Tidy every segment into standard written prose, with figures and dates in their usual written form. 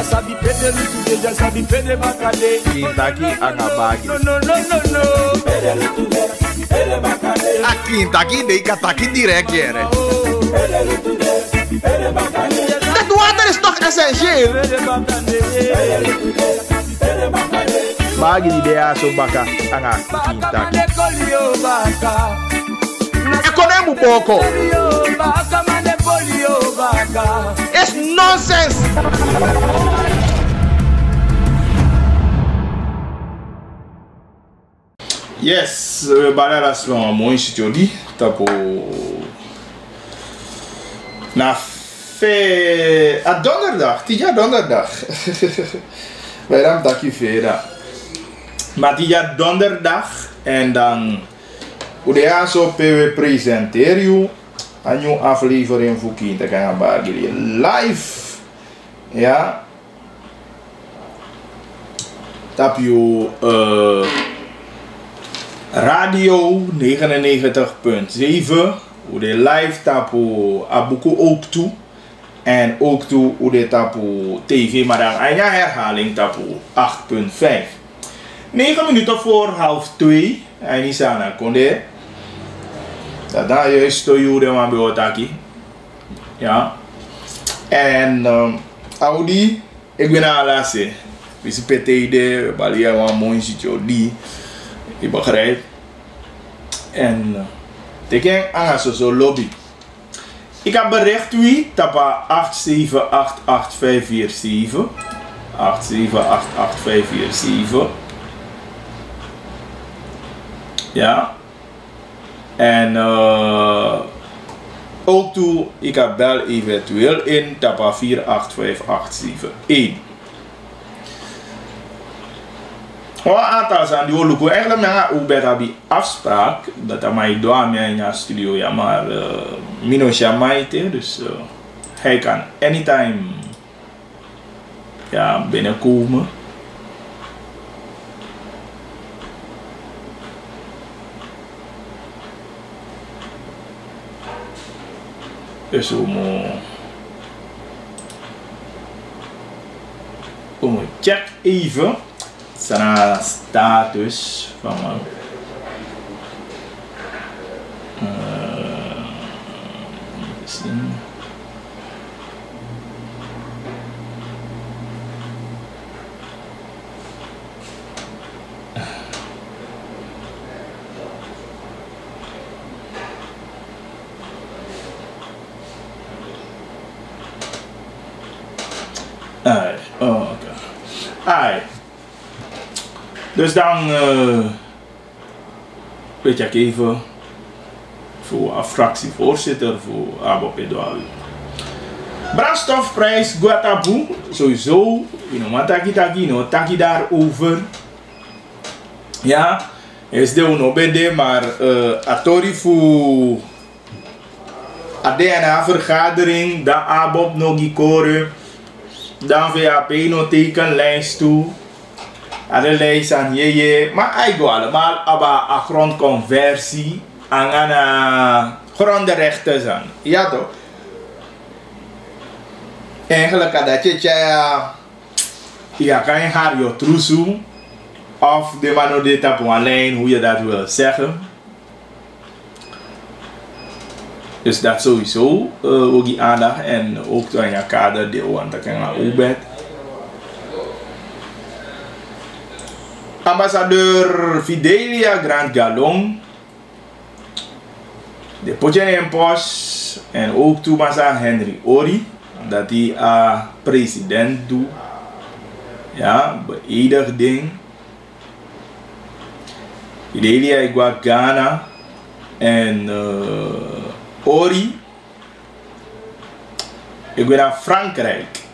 sabi pede lutude, já sabi pede bacade. Quinta aqui, agabag. No. Pede lutude, pede bacade. A quinta aqui, dei cataqui direct, era. Pede lutude, pede bacade. Dat water is toch essentieel? Pede bacade. Pede lutude, pede bacade. Bagi di dea so baka, anga quinta Baka aqui. mane kolio baka. Economo pouco. Baka mane polio baka. It's nonsense. Yes, balera swan mooi sitjodi tapo na fe a donderdag, tija donderdag. Wij dan dakje vera. Maar tija donderdag en dan udah so PW presenteer you a new aflevering voor Quinta kan bagi live. Ja. Tap you Radio 99.7, hoe de live tapu abuku ook toe. En ook toe hoe de tapu TV, maar dan een herhaling tapu 8.5. 9 minuten voor 1:30. En die sana konde. Dat daar juist to you de man beotaki. Ja. En Audi, ik ben al laatste. We zijn PTD, balia een mooi sitio die. Je begrijpt. En teken aan zo lobby. Ik heb bericht wie tapa 8788547 8788547. Ja. En ook toe ik heb bel eventueel in tapa 485871. Een aantal zijn die ook eigenlijk met hoe bij die afspraak dat mij door mij in de studio ja maar minus jamaite dus hij kan anytime ja binnenkomen. Dus om check even. Sana status van zien. Oké. Dus dan weet ik even voor een fractievoorzitter voor Abo Pedal. Brandstofprijs Guatabu sowieso, taki daarover. Ja, is de onobede, maar atori voor ADNA vergadering, dan Abo Nogikore, dan VAP no tekenlijst toe. Allerlei zijn je, maar eigenlijk allemaal aber een grondconversie aan een grondrechten zijn. Ja toch? Eigenlijk dat je ja kan je haar je trusu of de mano de tap online hoe je dat wil zeggen. Dus dat sowieso ook die aandacht en ook aan je kader deel want dat kan je ook bed. Ambassadeur Fidelia Grand Galon, de Potje en Post en ook Toemasa Henry Ori, dat hij president doet. Ja, beëdigd ding. Fidelia Igua Ghana en Ori. Ik ben naar Frankrijk.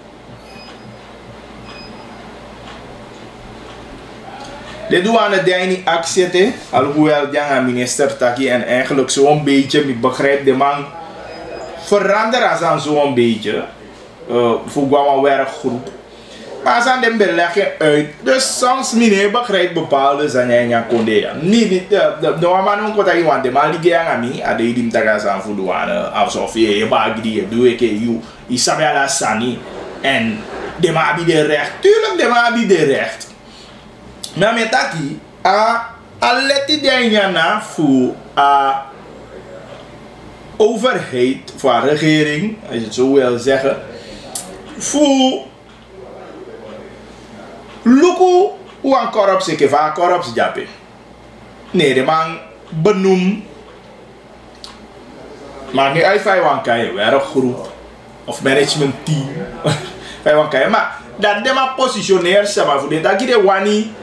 De douane die actie, alhoewel de minister taki en eigenlijk zo'n beetje, ik begrijp de man veranderen aan zo'n beetje voor een werkgroep. Maar ze aan de beleggen uit, dus soms meneer begrijpt bepaalde zaken ja konde. Niet de man ook wat hij want de man die aan mij, ade die mtaga aan voor douane, alsof je bag die doe ik je isabe ala sani en de ma bi de recht. Tuurlijk de ma bi de recht. Maar met taki, leti de na voor overheid, voor regering, als je het zo wil zeggen, voor luku hoe een corruptie ke va corruptie jape. Nee, de man benoem. Maakt niet uit van je kan werkgroep of management team. Maar dat de man positioneert zeg maar voor dit. Dat je wani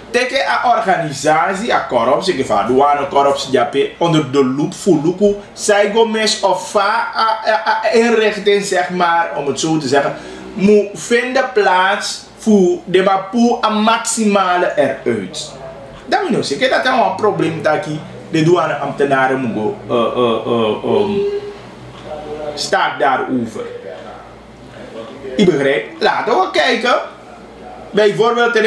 teke a organisatie a corruptie ke va douane corruptie jape onder de loep voor luku. Zij go mes of va inrichting zeg maar om het zo te zeggen. Moet vinden plaats voor de mapoe een maximale eruit. Dat moet je zeggen, dat is een probleem dat de douane-ambtenaren moeten staat daarover. Ik begrijp. Laten we kijken. Bijvoorbeeld,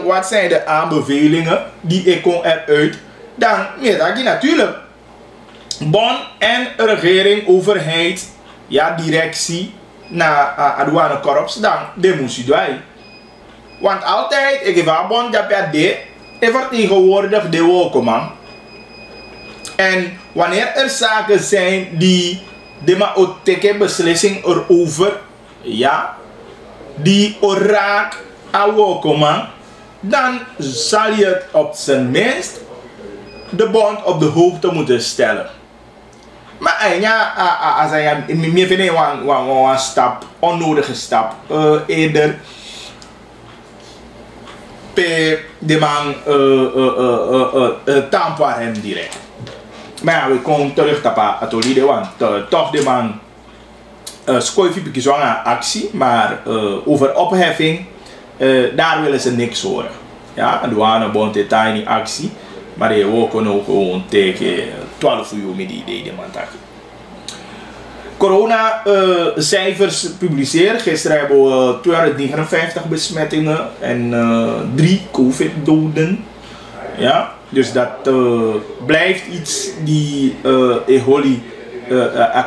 wat zijn de aanbevelingen die ik kon eruit. Dan meer dat je natuurlijk bon en regering, overheid, ja, directie naar douane corruptie, dan de moest je doen. Want altijd, ik heb een bon dat je vertegenwoordigt de wolkenman. En wanneer er zaken zijn die de ma teke beslissing erover, ja, die raakt aan wolkenman, dan zal je het op zijn minst de bond op de hoogte moeten stellen. Maar ja, als je meer vindt een stap, onnodige stap, eerder de man tampar hem direct. Maar ja, we komen terug op het olide, want toch de man schoof je zo'n actie, maar over opheffing, daar willen ze niks horen. Ja, en douane bond de tiny actie, maar je ook gewoon tegen 12 uur met die idee de man taken. Corona cijfers publiceerd. Gisteren hebben we 259 besmettingen en 3 COVID-doden. Ja, dus dat blijft iets die Eholi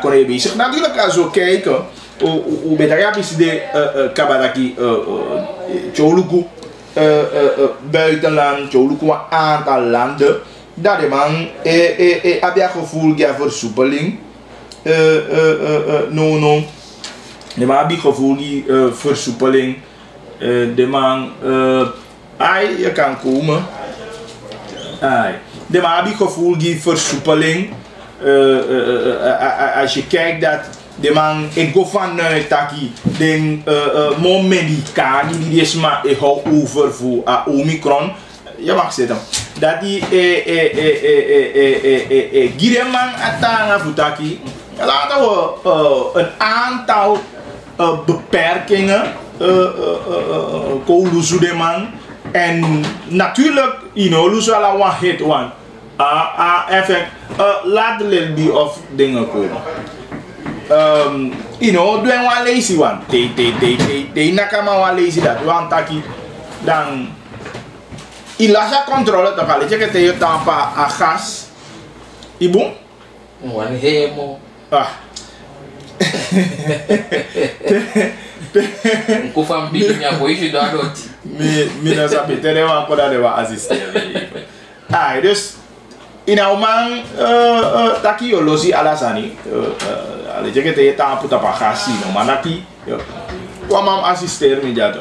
kon bezig. Natuurlijk als we kijken hoe betreft de Kabadaki Choluku buitenland, Choluku een aantal landen, dat de man heb je gevoel voor versoepeling. No. De man heeft gevoel die versoepeling. De man, je kan komen. De man heeft gevoel die versoepeling. Als je kijkt dat de man, ik go vanuit taki, den medicatie die is maar over voor Omicron. Je mag zeggen dat die gireman atanga futaki. Laten we een aantal beperkingen koulusu de man en natuurlijk lusu ala one hit one effect laat de lelbi of dingen komen. Doen we lazy one te nakama wa lazy dat want taki dan ilasa controle toch al je te je tampa a gas ibu one hemo Kufam bikin ya boy si dadot. Mi na sabi tere wa ko da de wa assisteur. Dus in man taki yo losi alasani ale je te ta puta pa gasi no manaki wa mam assisteur mi jato.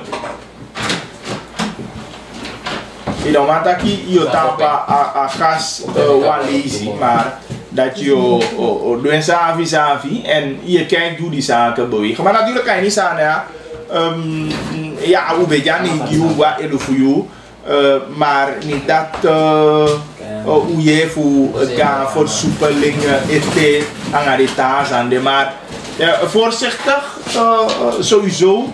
Man taki yo ta pa a gas wa lazy maar dat je doet savi en je kijkt hoe die zaken bewegen. Maar natuurlijk kan je niet zeggen, ja, hoe ben je niet die wat er voor jou, maar niet dat hoe je voor gaan versoepelingen eten aan de taas aan de maar voorzichtig sowieso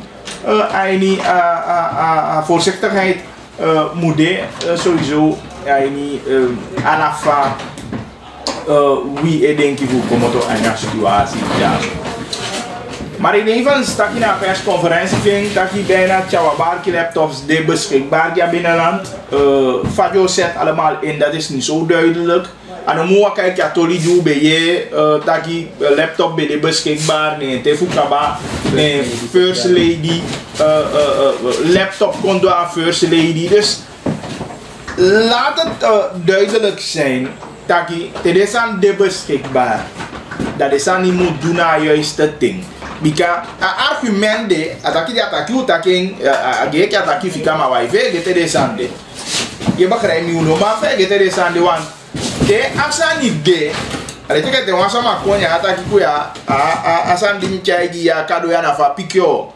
voorzichtigheid moet sowieso anafa wie ik denk voor komen tot een situatie. Ja. Maar in ieder geval stak je naar een persconferentie ging dat je bijna Chawabarki laptops de beschikbaar ja binnenland. Fajo zet allemaal in, dat is niet zo duidelijk. Ano mua kijk ja toli ju be ye taki laptop be de beschikbaar nee te fukaba nee first lady laptop kondo aan first lady dus laat het duidelijk zijn taki te desan de beschikbaar dat is aan niet moet doen naar juiste ding bika argument de ataki utaking agek ataki fika ma wife gete desan de je begrijpt nu no maar gete desan de want de asa ni de ale teke te wasa ma konya ataki kuya asan dim chai gi ya kado ya na fa pikyo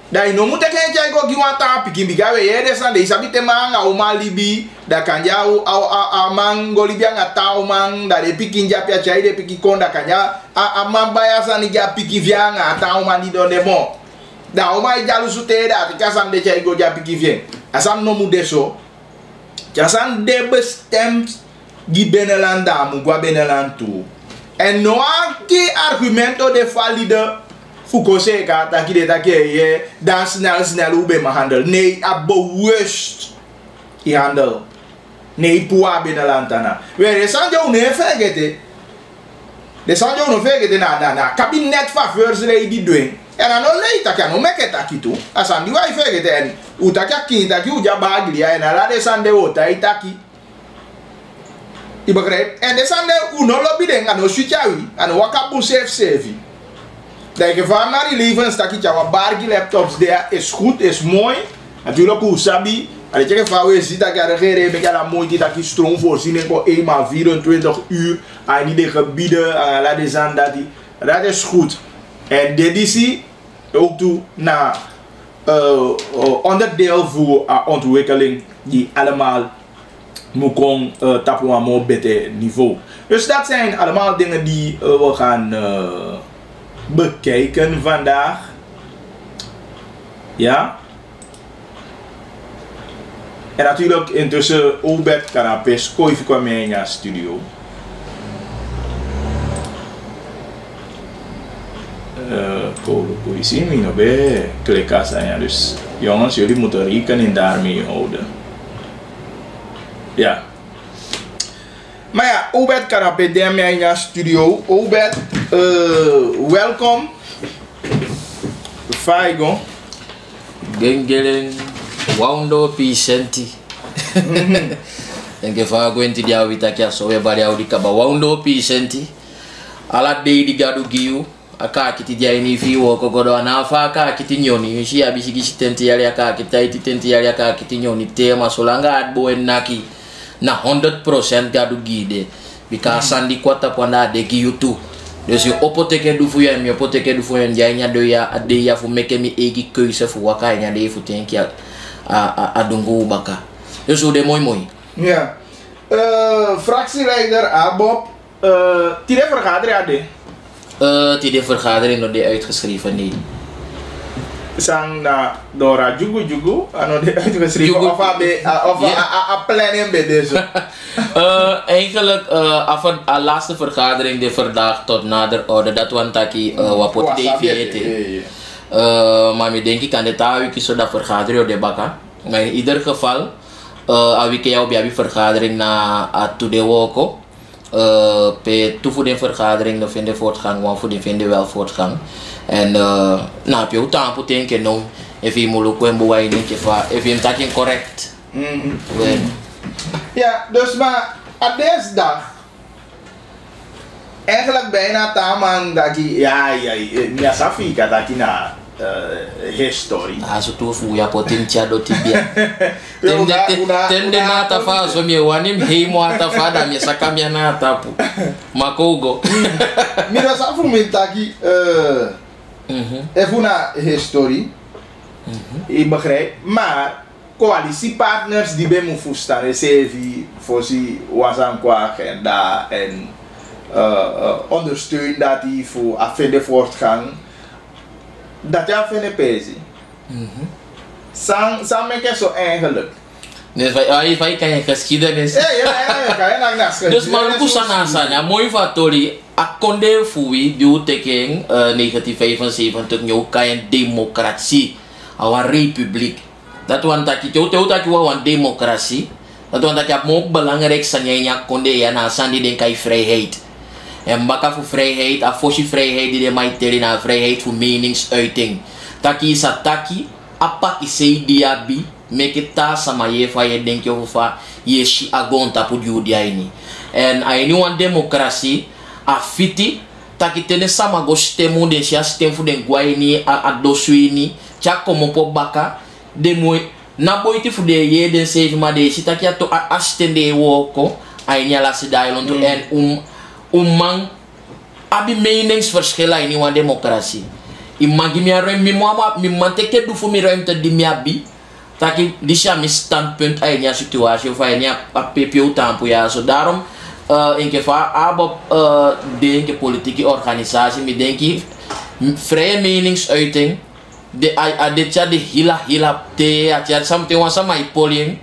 dai no mute ken chai go gi wata pikin bigawe ye de san de isabite manga o malibi da kanja o mango libia ngata o mang da de pikin ja pia chai de piki konda kanja mamba ya san ja piki vianga ata o mandi do de mo da o mai jalu sute da tika san de chai go ja piki vien asan no mu de so jasan de bestemd gi benelanda mu gwa benelantu en no anki argumento de valide fukose ka taki de taki ye dan snel ube ma handel nee bewust i handel nee puwa benelantana we sanjo ne fegete de sanjo no fegete na cabinet fa first lady doing en ano leita ka no meketa kitu asan di wa fegete en utaka kinta ki uja bagli ya en ala de sande ota itaki je begrijpt? En dat zijn de lobby dingen aan de switchawi, aan de wakabu safe. Dat je van naar die leven stakje wat bargi laptops daar is goed, is mooi. Natuurlijk hoe sabi, als je van we ziet dat je regering met je mooi dat je stroomvoorziening voor eenmaal 24 uur aan die gebieden, laat de zand dat is goed. En dit is ook toe naar onderdeel voor ontwikkeling die allemaal moet kon tappen aan een beter niveau. Dus dat zijn allemaal dingen die we gaan bekijken vandaag. Ja. En natuurlijk intussen Obed Carapes kooi kwam in de studio. Kooi zien we nog bij klikken zijn. Dus jongens, jullie moeten rekening daarmee houden. Ja. Maar ja, Obed Carapes in de studio. Obed, welkom. Faigo. Gengelen, Waundo Pisenti. En gefa gwenti dia witakia so we bari audi kaba Waundo Pisenti. Ala de di gadu giu. Aka kiti dia ini fi wo kogodo anafa aka kiti nyoni shi abishigi tenti yale aka kitaiti tenti yale aka kiti nyoni tema solanga adbo enaki na 100% gadu gide bika sandi kwata pwana de giutu dus je opoteke du fu ya mi opoteke du fu ya njanya do ya ade ya fu meke mi egi keuse fu waka nya de fu tenki a dungu baka dus de mooi ja fractieleider Abob tire vergadering ade die vergadering nog die uitgeschreven nee. Sang na Dora jugu ano die uitgeschreven of a planning bij deze. Eigenlijk af de laatste vergadering die vandaag tot nader orde dat want taki wapot de maar ik denk ik aan de taal zo dat vergadering de baka. Maar in ieder geval awike jou bij vergadering na to de woko. Pe toevoer de vergadering de vinden voortgang, want voor die vinden wel voortgang. En nou heb je ook taal denken nou, even je moeilijk en boeien niet even je taking correct. Ja, dus maar op deze dag eigenlijk bijna taman dat je ja safi dat je na history. Aso tu fu ya potentia do tibia. Tende na tafa so mi wanim heimo atafa da mi sakamia na tapu. Makogo. Mira sa fu mentaki even na history. Ik begrijp, maar coalitiepartners die bij me voestaan, reserve voor ze was aan qua agenda en ondersteun dat die voor afvinden voortgang. Dat je afvinden pezi. Samen kan zo eigenlijk. Dus wij kan je geschiedenis. Ja, kan je naar geschiedenis. Dus maar hoe sana sana mooi factori akonde fui du teken 1975 nyo kan democratie, our republiek. Dat want dat je wan democratie want dat je ook belangrijk zijn je konde ja na sandi den kai vrijheid. En baka voor vrijheid, afoshi vrijheid die de mij tellen na vrijheid voor meningsuiting. Taki is ataki, apaki sei diabi, meketa sama je fa je denk je over je shi agonta pu judia ini. En aini wan democratie, afiti, taki tene sama go stemu de shi stem fu den guaini a dosuini, cha como po baka, de moi na boiti fu de ye den save ma de shi taki ato astende woko, aini ala si dailon to en man abi meningsverschillen in een democratie. Imagi mi ruim mi mama mi manteke du fu mi ruimte di mi abi. Taki disha mi standpunt ai nya situatie of ai nya PPO tampo ja so daarom in geval abo denk politieke organisatie mi denki vrije meningsuiting de adetja de hila te atja something wan sama ipoling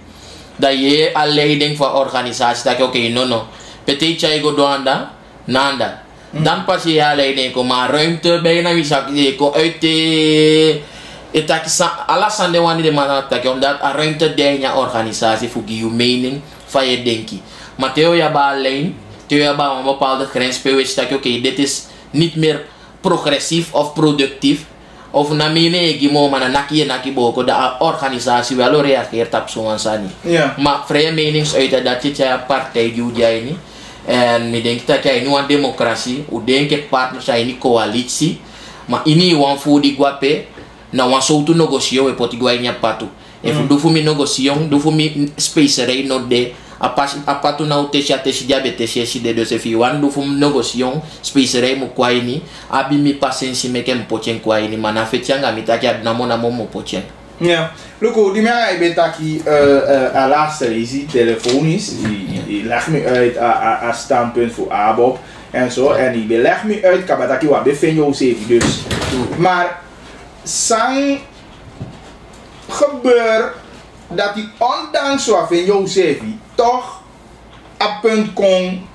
dat je a leiding van organisatie dat oké no petit chai go doanda nanda dan pas je a leiding ko maar ruimte bijna wie sak je ko uit de etak alasan de wani de man tak omdat a ruimte de nya organisatie voor je mening van je denki maar Theo ja ba alleen Theo ja ba een bepaalde grens pewis dat oké dit is niet meer progressief of productief of na mine gimo mana naki boko da organisatie wel reageert op zo'n sani. Ja. Maar vrije meningsuiting dat je een partij doet jij niet. En ik denk dat jij nu een democratie, u denk je partners zijn in coalitie, maar ini wan voor die guape, na wan so tu negocio e poti guainya patu. E fu do fu mi negocio, do fu mi space rei no de a patu na utesha teshi diabetes shi de se fi wan do fu negocio space rei mu kwaini abi mi pasensi meke mpochen kwaini mana fetianga mitaki abnamo mo pochen. Ja, Luco, die mij betaki laatste is telefonisch. Die legt me uit aan standpunt voor ABOP en zo. En die beleg me uit kabataki wat bevindt zeven dus. Maar sang gebeur dat die ondanks wat van jou zeven toch een punt kon,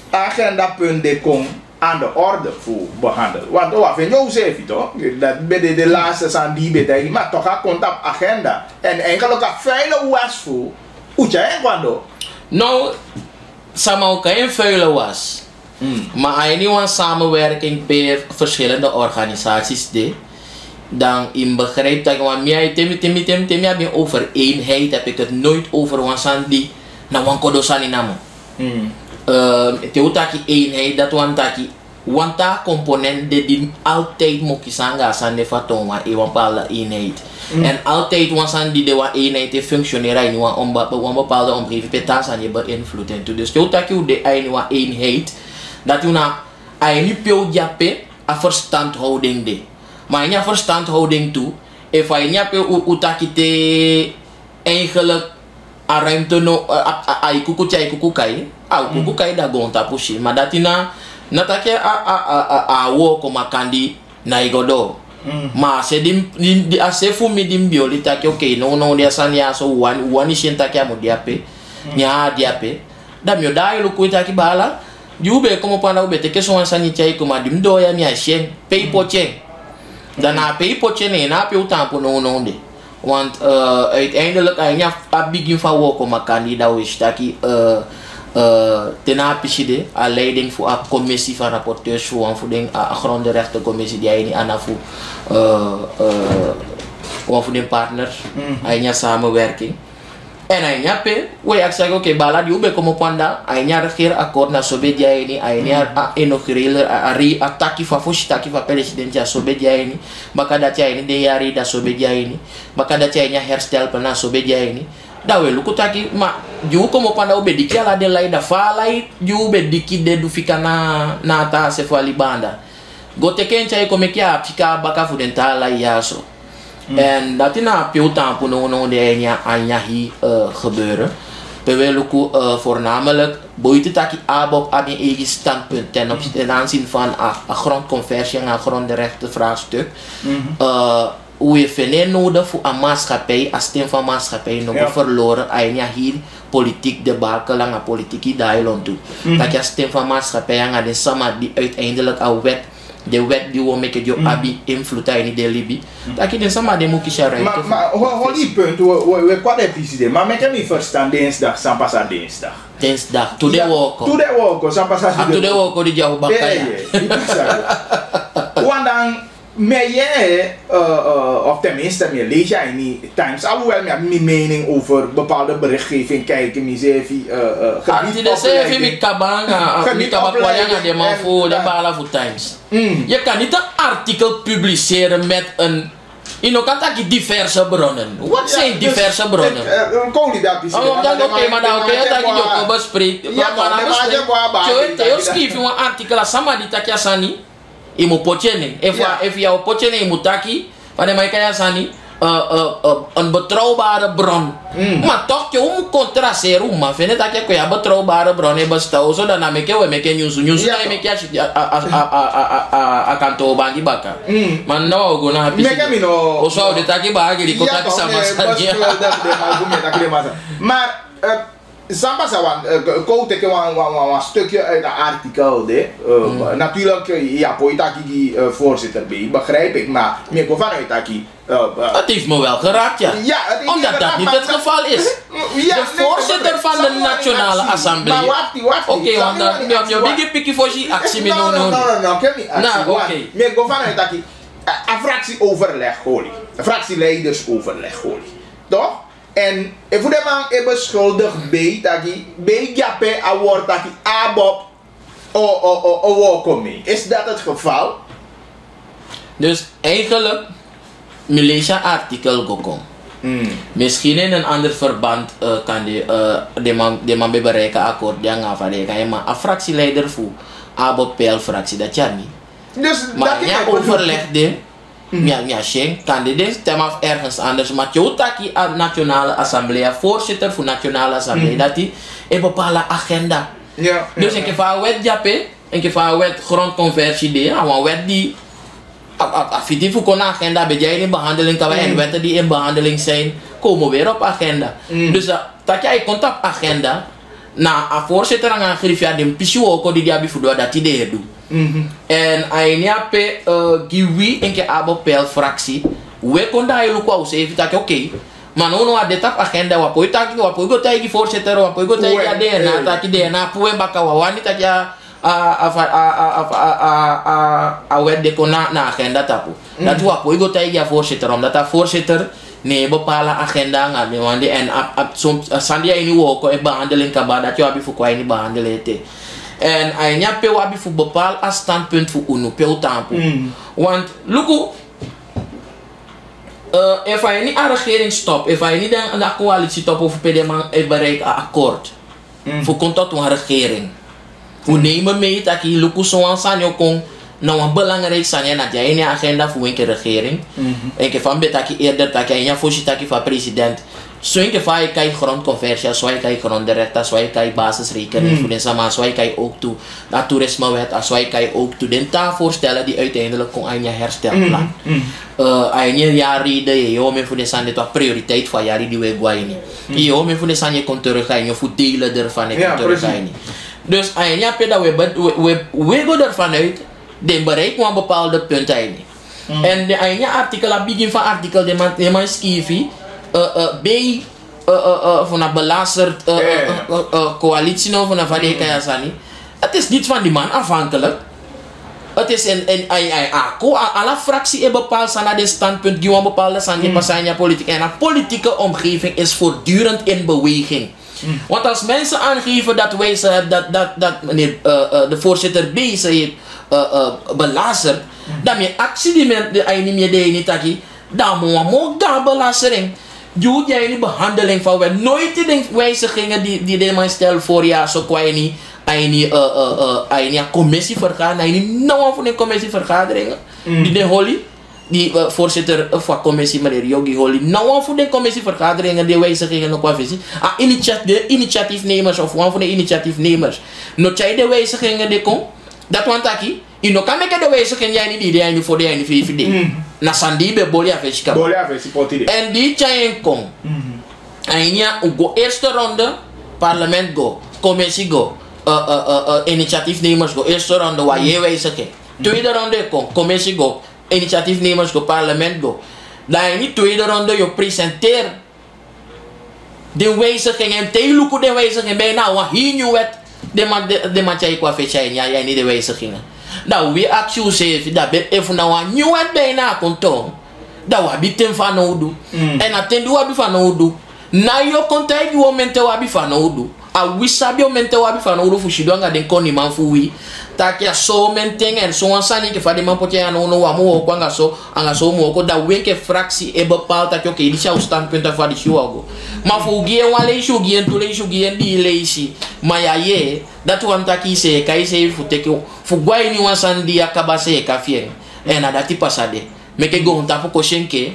agenda punt de kon aan de orde voor behandelen. Want wat vind je zeven toch? Dat bij de laatste zijn die betekent, maar toch gaat komt op agenda. En eigenlijk een vuile was voor. Hoe jij kwando? Nou, sama ook geen vuile was. Maar als je niet een samenwerking per verschillende organisaties deed, dan in begrijp dat je mij temi over eenheid heb ik het nooit over wansan die na wankodo sani namo. Teutaki eenheid dat wanta component die altijd mokisanga sande fatoma e bepaalde eenheid. En altijd wansan die de eenheid te functioneren in een bepaalde omgeving petans aan je beïnvloeden. Dus teutaki de eenheid dat je na een pio jape a verstandhouding de. Maar in je verstandhouding toe, if je jape utaki te eigenlijk a ruimte no ai kuku kai kuku kai da gonta pushi maar dat ina natake a wo ko makandi na igodo ma se di asefu mi dim bioli take okay no dia sania so wani shenta ke amodiape nya diape da mio dai lu kuita ki bala jube como panda ube te keso sani chai ko madim do ya mi a shen pay pochen da na pay pochen na pe utampo no de. Want uiteindelijk eigenlijk begin van welkom maar kandidaat is dat ten appreciëren a leiding voor een commissie van rapporteurs voor een grondrechtencommissie die eigenlijk aan voor de partners eigenlijk samenwerking en eigenlijk we zeggen oké bala die ube como panda eigenlijk regeerakkoord na sobedia ini eigenlijk inaugurele ataki van fushitaki van president ja sobedia ini maka dat jij de jari da sobedia ini maka dat jij herstel na sobedia ini da we lukutaki ma ju como panda ube dikiala de lai da falai ju ube dikide du fika na ta se fali banda goteken chai como que a ficar baka fudentala yaso. En dat is na veel tempo no de anya hier gebeuren. Terwijl voornamelijk buiten dat die ABOP aan je eigen standpunt ten aanzien van een grondconversie en een grondrechtenvraagstuk. Hoe je vindt nodig voor een maatschappij, als stem van maatschappij nog verloren anya hier politiek debakel en een politieke dialoog toe. Dat je stem van maatschappij en de sama die uiteindelijk een wet de wet die we maken die abi invloed in de Libi. Dat je dan sama de mukisha ruimte. Maar holy punt, we kwam episode, maar ik heb niet verstaan dinsdag, sampasa dinsdag. Dinsdag, today walk. Today walk, sampasa dinsdag. Today walk di jauh bakaya. Want dan, of tenminste, meer lees jij niet Times, alhoewel mijn mening over bepaalde berichtgeving kijken, misevi, gebiedopleiding. Mi kabanga, mi kabakwayanga de man voor de bala voor Times. Je kan niet een artikel publiceren met een... Je kan ook diverse bronnen. Wat zijn diverse bronnen? Oké, maar dan oké, dat je ook bespreekt. Ja, maar je schrijft een artikel, sama di takia sani. Je moet potjenen. If jou potjenen, je moet taki. Maar dan kan je sani een betrouwbare bron. Maar toch, je moet contrasteren. Maar vind je dat je een betrouwbare bron hebt bestaan. Zodat dan we maken nieuws. Nieuws dat je maakt a kantoor van die bakken. Maar nou, we gaan naar het. Of zou dit taki bakken, die contact sama saja. Maar Samba sawan, kau teken een stukje uit een artikel. Natuurlijk, ja, poitaki voorzitter bij, begrijp ik, maar meer vanuit taki. Het heeft me wel geraakt, ja. Omdat dat niet het geval is. De voorzitter van de Nationale Assemblée. Oké, want dan je biggie pikkie voor je actie met no, ik heb niet actie. Oké. Meer vanuit taki. Een fractieoverleg, holy. Een fractieleidersoverleg, holy. Toch? En if de man is beschuldigd bij Jappe award taki abob mee. Is dat het geval? Dus eigenlijk Malaysia artikel gekomen. Misschien in een ander verband kan de man bereiken akkoord yang afadeken, maar een fractieleider voor abob pel fractie dat ja niet. Dus maar ja overlegde. Ja, Sheng, kan dit thema of ergens anders, maar je taki aan Nationale Assemblée, voorzitter voor Nationale Assemblée, dat hij een bepaalde agenda. Dus ik heb een wet jape, ik heb een wet grondconversie, een wet die affidie voor een agenda, bij jij in behandeling kan en wetten die in behandeling zijn, komen weer op agenda. Dus dat jij komt op agenda, na een voorzitter aan een griffia, die pissu ook die hebben voor dat idee doen. En akhirnya giwi enke abo pel fraksi we konda ilu kwa usevi tak oké maar no ada tap agenda wapo go tagi voorzitter wapo go tagi adena taki dena puwe baka wawani tak ya awet de kona na agenda tapu dat wapo go tagi voorzitter omdat dat voorzitter nee bepaalde agenda ngade wande en sandia ini wo ko e behandeling kaba dat yo abi fu kwa ini behandelen te. En akhirnya pe wabi fu bepaal als standpunt voor UNO pe tampo. Want luku if hij niet aan de regering stopt, if hij niet aan de coalitie stopt of PDM bereikt een akkoord voor contact met de regering. We nemen mee dat je luku zo'n sanyo kon nou een belangrijk zijn dat jij in je agenda voor een regering. En ke van bet je eerder dat je voorzitter van president. Zo in geval je kijkt grondconversie, zo je kijkt grondrechten, zo je kijkt basisrekening voor de sama, zo je kijkt ook toe dat toerismewet, zo je kijkt ook toe de voorstellen die uiteindelijk kon aan je herstelplan. Aan je jaren je hoort voor de san dit prioriteit van jaren die we guaini. Je hoort voor de san je kon teruggaan, je voor delen ervan je kon teruggaan. Dus aan je peda we go ervan uit, de bereik een bepaalde punt eigenlijk. En de aan je artikel, het begin van artikel de man schiefi. Bij van een belasterd coalitie nou van een variëteit sani. Het is niet van die man afhankelijk. Het is alle fractie is bepaald aan de standpunt die een bepaalde sani pasanya politiek en een politieke omgeving is voortdurend in beweging. Want als mensen aangeven dat wij dat meneer de voorzitter bezig heeft belasterd, dan meer actie die men niet meer deed niet dan moet gaan belastering. Je jij in de behandeling van wij nooit die wijzigingen die de man stelt voor jaar zo kwa je niet een commissievergadering, nou van een commissievergaderingen die de Holly die voorzitter van commissie meneer Yogi Holly nou van de commissievergaderingen die wijzigingen nog qua visie de initiatiefnemers of een van de initiatiefnemers nog jij de wijzigingen die kom dat want taki je nog kan maken de wijzigingen jij niet die jij voor de jij niet VVD na sandi be bolia veshika en die jij kom en ja go eerste ronde parlement go commissie go initiatiefnemers go eerste ronde waar je wijzigen tweede ronde kon commissie go, initiatiefnemers go, parlement go. Dan in die tweede ronde je presenteert de wijzigingen, te lukken de wijzigingen bijna, want hier nu wet de man jij qua feestje ja jij niet de wijzigingen. Dat we actie zeven, dat ben even nou een nieuw wet bijna konton. Dat we bieden van nodig. En dat ten doe we van nodig. Na je contact je momenten we van nodig. A we sabi momenten we van nodig voor shidonga den koni man voor we. Tak ya so menteng en so ansani ke fadi man potje ano no wa mo ko anga so mo ko da wenke fractie e bepaald dat je oké die zou standpunten van die show. Maar voor gien wale show gien to le show gien die leisi. Maar ja ye dat we antaki se kai se fu teke fu gwai ni wansan dia kabase ka fieng. En adati pasade. Meke go onta fu ko shenke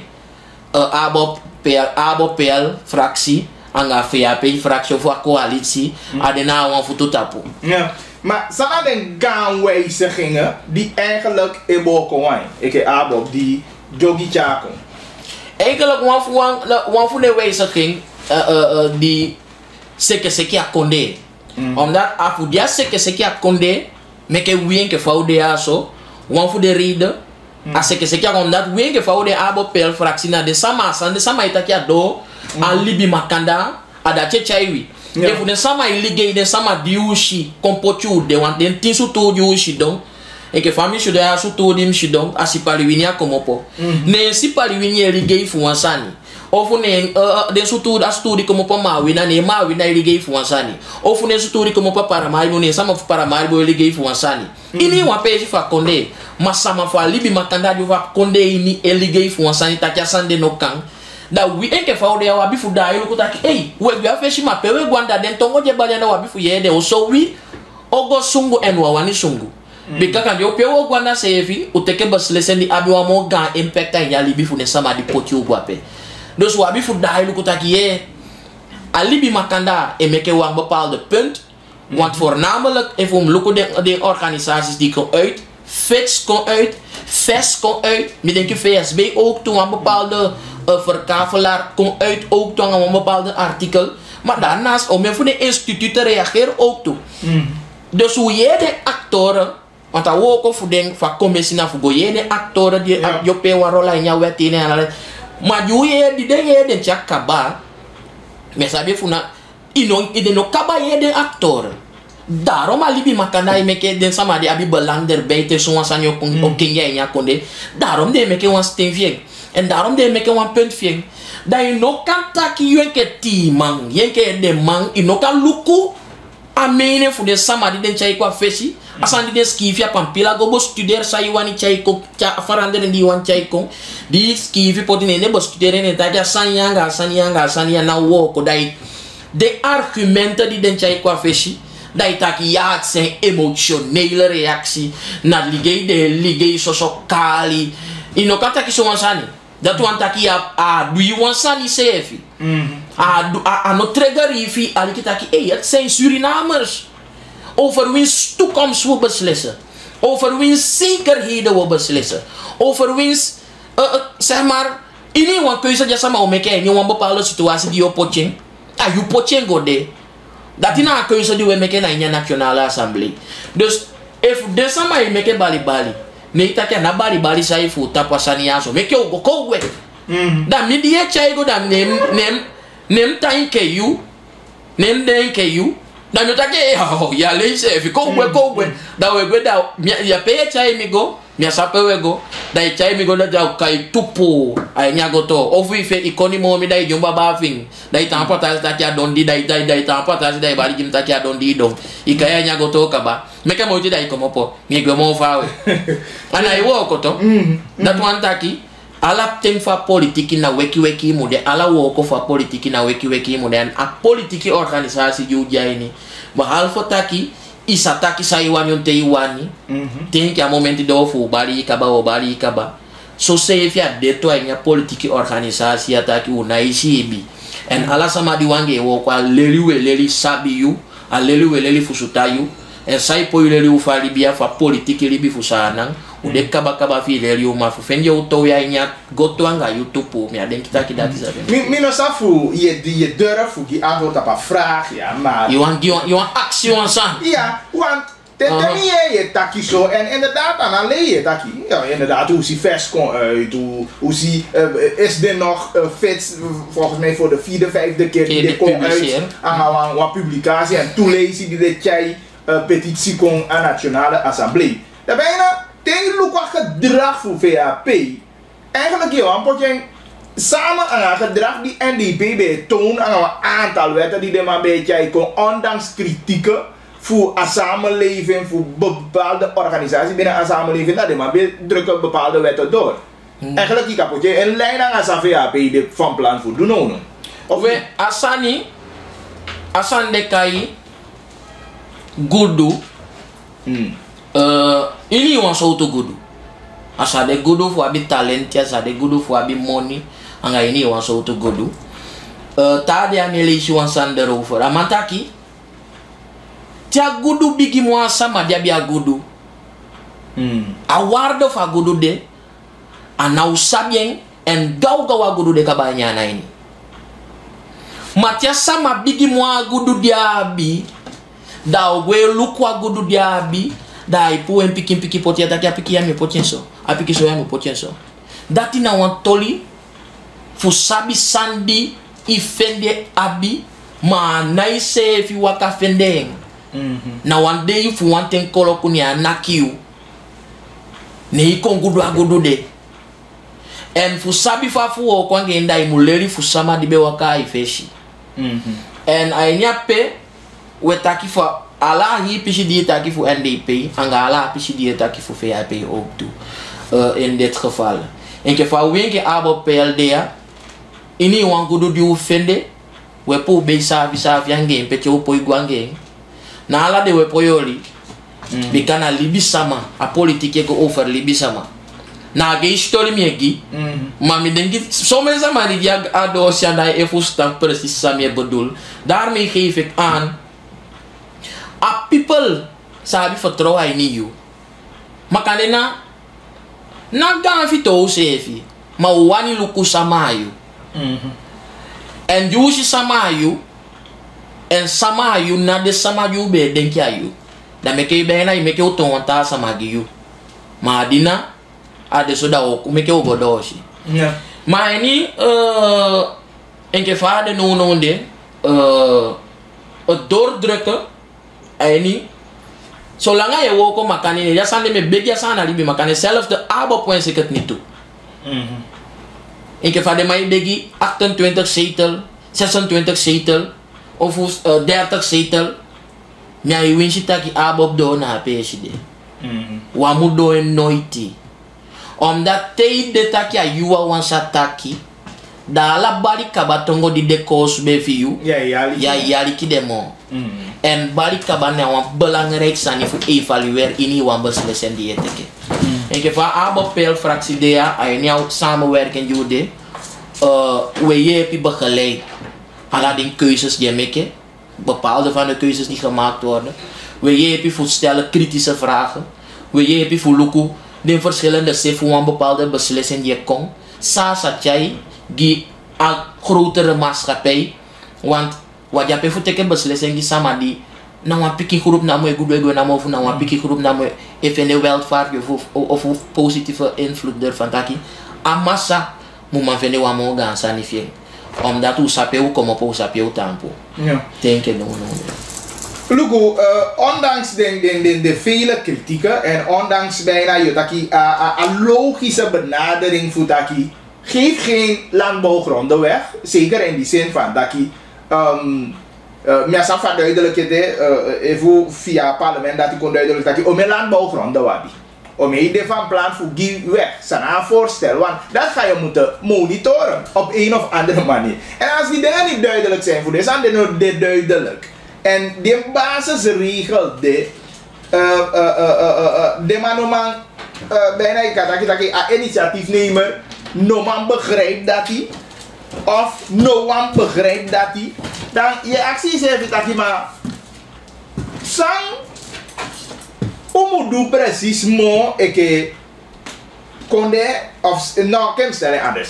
abo pel fractie anga FAP fractie of coalitie adena wan fu totapo. Ja. Maar zijn er gangwijzigingen die eigenlijk in Bokowan, ik Abob, die Jogi Chako? Eigenlijk wan voor de wijziging die seke akonde. Omdat afu dia seke akonde, meke wienke foude ya so, wan voor de reden, a seke omdat wienke foude abo pel fractie na de sama itakia do, an libi makanda, adache chaiwi. Yeah. De sama ilige de sama diushi kompochu de want den tin su to diushi don e ke fami shu da su to dim shi don asipali winia komopo ne sipali winia ilige fu wansani ofu ne de su to as to di komopo ma wina ne ma wina ilige fu wansani ofu ne su to di komopo para mai ne sama fu para mai bo ilige fu wansani ini wa peji fa konde masama fa libi makanda ju fa konde ini ilige fu wansani takia sande no kang da we enke faude ya wabifu da yulu kutaki hey we gwa feshi mapewe gwanda den tongo je baliana wabifu yede so we ogo sungu enwa wani sungu bikaka ndio pewo gwanda sevi uteke baslesendi abi wa mo ga impact ya libifu ne sama di poti ugwape dus wabifu da yulu kutaki ye alibi makanda emeke wang bepaalde punt want voornamelijk even lukken de organisaties die kon uit FITS kon uit VES kon uit met denk je VSB ook toen een bepaalde verkavelaar kon uit ook toen een bepaalde artikel maar daarnaast om voor de instituten reageren ook toe dus hoe je de actoren want dat ook voor den van commissie naar voor je de actoren die je pe een rol in jouw wet in maar je die de chak kaba maar sabi voor na ino kaba je de actoren daarom alibi makanda meke den sama di abi belang erbij te so sanyo kon kinje nya konde daarom de meke wan steen vieng en daarom de meke wan punt vieng da ino kan taki yenke timang yenke de man ino kan luku amene fu de sama di den chai kwa feshi asan di den skifia pampila go bo studer sai wani chai ko cha farande di wan chai ko di skifi potine ne bo studer ne ta ja sanya na wo ko dai de argumenten die den chai kwa feshi dat ja, het zijn emotionele reactie naar ligay so kali ino kata kiswansani dat want taki a du wansani sefi a no trigger ifi ali kitaki het zijn Surinamers over wiens toekomst we beslissen over wiens zekerheden we beslissen over wiens zeg maar in een keuze ja sama omeke in een bepaalde situatie die op potching you potching go de dat is een keuze die we maken in de Nationale Assemblée. Dus, if de sama je make bali, nee dat je na bali sai fu tapasani aso, make you go we. Dan mi die chai go dan nem time ke you, nem den ke you. Dan mi take ya leise if go we. Da we go da ya pe chai mi go, mi sape we go. Da chai mi go da kai tupo ay nyagoto. Ofu ife ikoni mo mi dai jumba ba fing. Dai tampa tas ta kia dondi dai tampa tas dai bali jim ta kia dondi dong. Ikaya nyagoto kaba. Meka mo dai komopo. Ngegwe mo fawe. Ana iwo koto. Dat wan taki ala tem fa politiki na weki mo de ala wo ko fa politiki na weki mo de a politiki organisasi ju jaini. Behalve taki isataki saiwani on teiwani tem que a momento do fu bali kaba so se fia deto anya politiki organisasi ataki unaisibi en ala sama diwange wo kwa leli sabi yu a leli fusutayu en sai po leli ufali bia fa politiki libi fusanang ude kaba fi leli uma fu fendi auto ya nya goto anga youtube mi aden kitaki dati sabe mi no safu je durf fu die antwoord op een vraag ja maar je want actie on san ja want Je taki zo en inderdaad dan alleen je taki. Ja, inderdaad, hoe zie vers kon uit, hoe zie is er nog fit volgens mij voor de 4e, 5e keer die dit komt uit aan een publicatie en toelezen die dit jij petitie kon aan Nationale Assemblée. Dan ben je tegen wat gedrag voor VAP. Eigenlijk heel een potje samen aan gedrag die NDP toont aan een aantal wetten die er maar een beetje kon, ondanks kritieken voor een samenleving, voor bepaalde organisaties binnen een samenleving, dat die maar drukken bepaalde wetten door. Eigenlijk die kapotje in lijn aan een VAP van plan voor doen. Of Asani, Asan de Kai, Gudu, ini wan so to Gudu. Asa de Gudu voor abi talent, asa de Gudu voor abi money, anga ini wan so to Gudu. Tadi anelisi wan sander over. Amantaki. Tia Gudu bigi mwa sama dia bia Gudu. A wardo fa Gudu de. Ana usabien en gau gawa Gudu de kabanya na ini. Matia sama bigi mwa Gudu dia bi. Da ogwe lukwa Gudu dia bi. Da ipu en piki potia taki apiki yami potyenso. Apiki so yami potyenso. Dati na wantoli. Fusabi sandi ifende abi. Ma naise fi waka fendeng. Na one day if you want to call up on nakiu ne ikon gudu agudu de en fusabi fa fu o kwange nda imuleri fusama dibe waka ifeshi en ainya pe wetaki fa ala hi pishi die taki fu NDP anga ala pishi die taki fu VAP ook toe in dit geval en ke fa wenke abo PLDA ini wan gudu di ufende we po be sa yange pete o po igwange na ala de we poyoli bikana libi sama a politike ko over libi sama na ge histori miegi mami dengi sommige sama die ado sianda e fustan precies samie bedoel daarmee geef ik aan a people sabi vertrouwen in you makalena na gaan fito sefi ma wani luku samayu en jusi samayu en sama yu na de sama yu be denki ayu da meke be na meke uton wanta sama giyu ma dina ade so da o meke ogodoshi ma ni enke fa de no de doordrukken eni zolang je wo ko makani ne ja sande me begia sana libi makani zelf de abo point ik het niet toe enke fa de mai begi 28 zetel 26 zetel of 30 zetel mia iwinshi taki abob do na PSD wa mudo en noiti omdat tei de taki a yuwa wansa taki da la bari kabatongo di de kos be fiu ya yali ki demo en bari kabane wan belangrijk sani fu evaluer ini wan beslissing die eteke en ke fa abob pel fractie dea ay niau samenwerken jude we je pi begeleid ala die keuzes die maken, bepaalde van de keuzes die gemaakt worden. We heb je voor stellen kritische vragen. We heb je voor luku de verschillende zeven van bepaalde beslissingen die je kon. Sa jij die een grotere maatschappij, want wat je hebt voor teken beslissingen die sama die na een piki groep na moe goede na moe of na een piki groep na moe even de welvaart of positieve invloed ervan taki. Amasa moet man vinden wat moe gaan sanifieren. Omdat u sapeu como po sapeu tampo. Ja. Denk ik no. Lugu, ondanks de vele kritieken en ondanks bijna een logische benadering voor Taki, geeft geen landbouwgronden weg. Zeker in die zin van Taki. Mensen van duidelijkheid, even via het parlement dat ik kon duidelijk Taki, om een landbouwgronden wabi. Om je van plan voor die weg, zijn voorstel, want dat ga je moeten monitoren op een of andere manier. En als die dingen niet duidelijk zijn voor deze, dan zijn die duidelijk. En die basisregel, de man bijna ik had een initiatiefnemer, no man begrijpt dat hij, of no one begrijpt dat hij, dan je actie zegt dat hij maar sang. Hoe moet precies mo eke konde of nou ken stellen anders.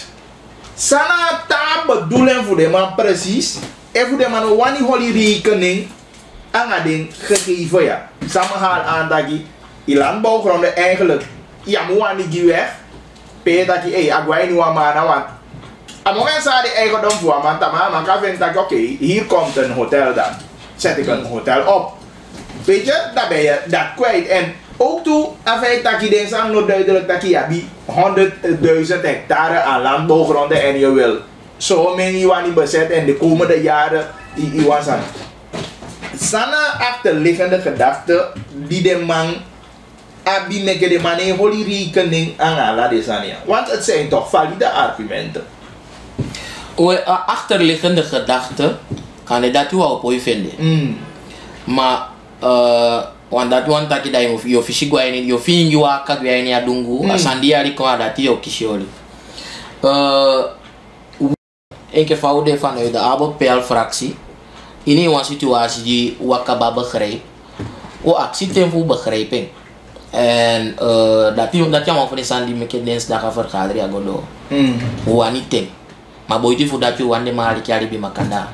Sana ta bedoelen voor de man precies en voor de man wani holy rekening ding gegeven ja. Samenhaal aan dat je landbouwgronden eigenlijk ja moet niet die weg. Pe dat je agwai nu amana want. Aan moment zou die eigendom voor man tamam man kan vinden dat oké, hier komt een hotel dan. Zet ik een hotel op. Weet je, dan ben je dat kwijt. En ook toe, in feite dat je denkt aan nog duidelijk dat je hebt 100.000 hectare aan landbouwgronden en je wil zo min je niet bezet en de komende jaren je was aan. Sana achterliggende gedachte die de man abi meke de man een holy rekening aan ala de sania. Want het zijn toch valide argumenten. Achterliggende gedachte kan je dat wel op vinden. Maar want dat one tak da yo fishi gwa ni yo fin yo aka gwa ni adungu asandi ali ko ada ti yo kisholi een keer fouden vanuit de ABOP-fractie in een situatie die wakaba begrijpt o actie ten voor begrijping en dat jammer voor de sandi meke dens daga vergadering agodo o anite maar boyti voor dat je wande maar ali bi makanda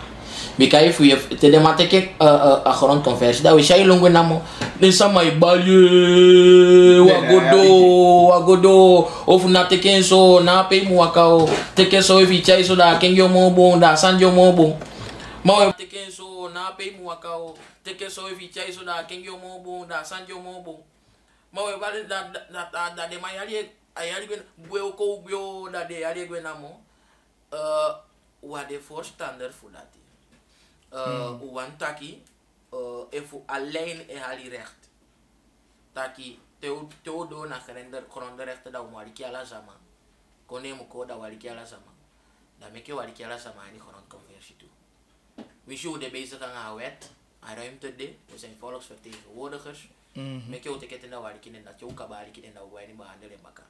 Bikai fu te de mateke a grond conversie da we shay longo namo de sama ibalye wagodo of na teken so na pe mu wakao teken so if chai so da ken yo mo bon da san yo mo bon ma teken so na pe mu wakao teken so if chai so da ken yo mo bon da san yo mo bon ma we ba da de ma yali ayali gwen gwe ko gwe da de yali gwen namo wa de voorstander voor dat want taki even alleen hali recht taki teo do na gronder recht da waliki ala sama kone mo da waliki ala sama da meke waliki ala sama ni grond conversie toe we show de bezig aan wet aan ruimte de we zijn volksvertegenwoordigers meke o teketen da waliki en dat je ook waliki en da wani behandelen baka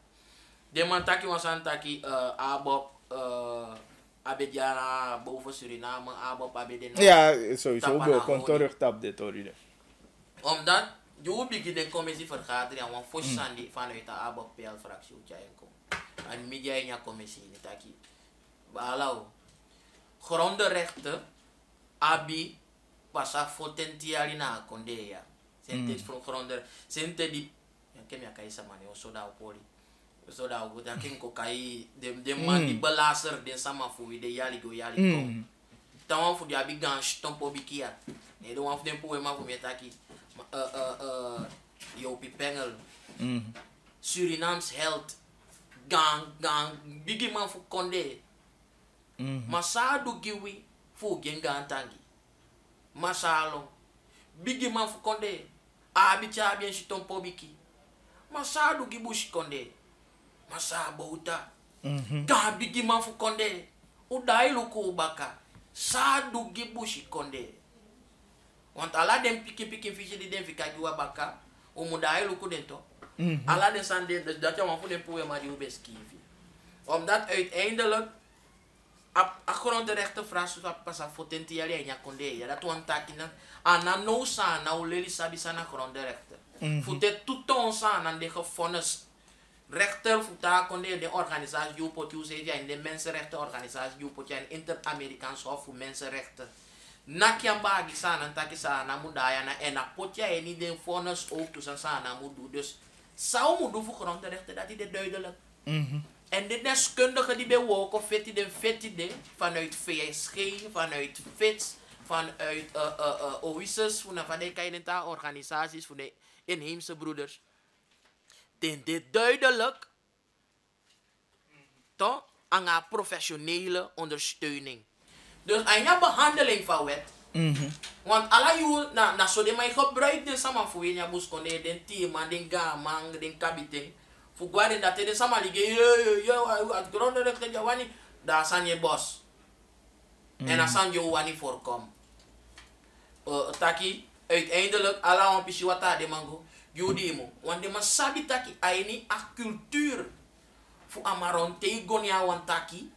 de man taki wasan taki ABOP Abidjana boven Suriname, ABOP, Abidjan. Ja, sowieso wel kantoor tap dit hoor je. Omdat je begint de commissievergadering en voorstaan die vanuit de ABOP-fractie en media in je commissie niet aki. Balau. Grondenrechten abi pasa potentiali na kondeya. Sente from gronden sente di kem ya kai sama ne so da poli. So da go da ken ko kai de man di balaser de sama fu de yali go yali kom tawan fu dia bigan stompo bikia ne do wan fu dem po ma fu metaki yo pipengel Surinaams held gang bigi man fu konde masadu giwi fu genga tangi masalo bigi man fu konde abi cha bien stompo biki masadu gibush konde masa bauta gabi gi mafu konde udai luku baka sadu gibushi konde want ala dem piki fiche di dem fika giwa baka o mudai luku dento ala den sande dat je mafu dem poe ma di ubeskivi omdat uiteindelijk a grondrechten vraag so pasa potenti ali nya konde ya dat wan takina ana no sa na uleli sabi sana grondrechten futet tuton sa na de gefonnis rechter futa konde de organisatie Jupot Juseja in de mensenrechtenorganisatie Jupot en Inter-Amerikaans Hof voor Mensenrechten. Nakiamba gisana takisa na mudaya na en apotja en niet de vonnis ook tussen sana mudu. Dus zou moet doen voor grondrechten dat is duidelijk. En de deskundigen die bewoken vetti vanuit VSG, vanuit FITS, vanuit OISIS, van de KNTA organisaties, van de inheemse broeders. Dit duidelijk toch aan haar professionele ondersteuning. Dus aan je behandeling van wet. Want alle jou na zo de mij gebruikt de samen voor je moest konden den team den gamang den kabiting voor guarden dat de samen liggen je het grondrecht dat je wani daar zijn je bos en dan zijn je wani voorkom. Taki uiteindelijk alle een pisje wat de mango. Judimo, want de masabi taki aini a cultuur fu amaron te gonia wan taki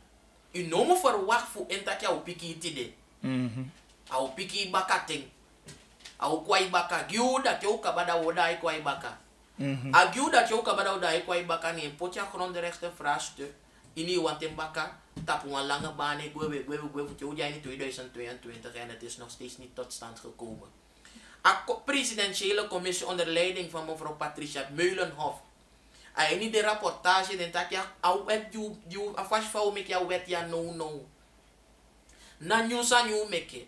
u nomo verwacht fu entaki au piki tide au piki bakating au kwai baka giuda te uka bada woda kwai baka a giuda te uka bada woda kwai baka ni potja grondrechten vraagste ini wantem baka tapu een lange baan gwe fu te uja in 2022 en het is nog steeds niet tot stand gekomen. presidentiële commissie onder leiding van mevrouw Patricia Meulenhof. Hij niet de rapportage, dan tak je au wet you afas vou mek ya wet ja no. Na nieuw sa nieuw meke.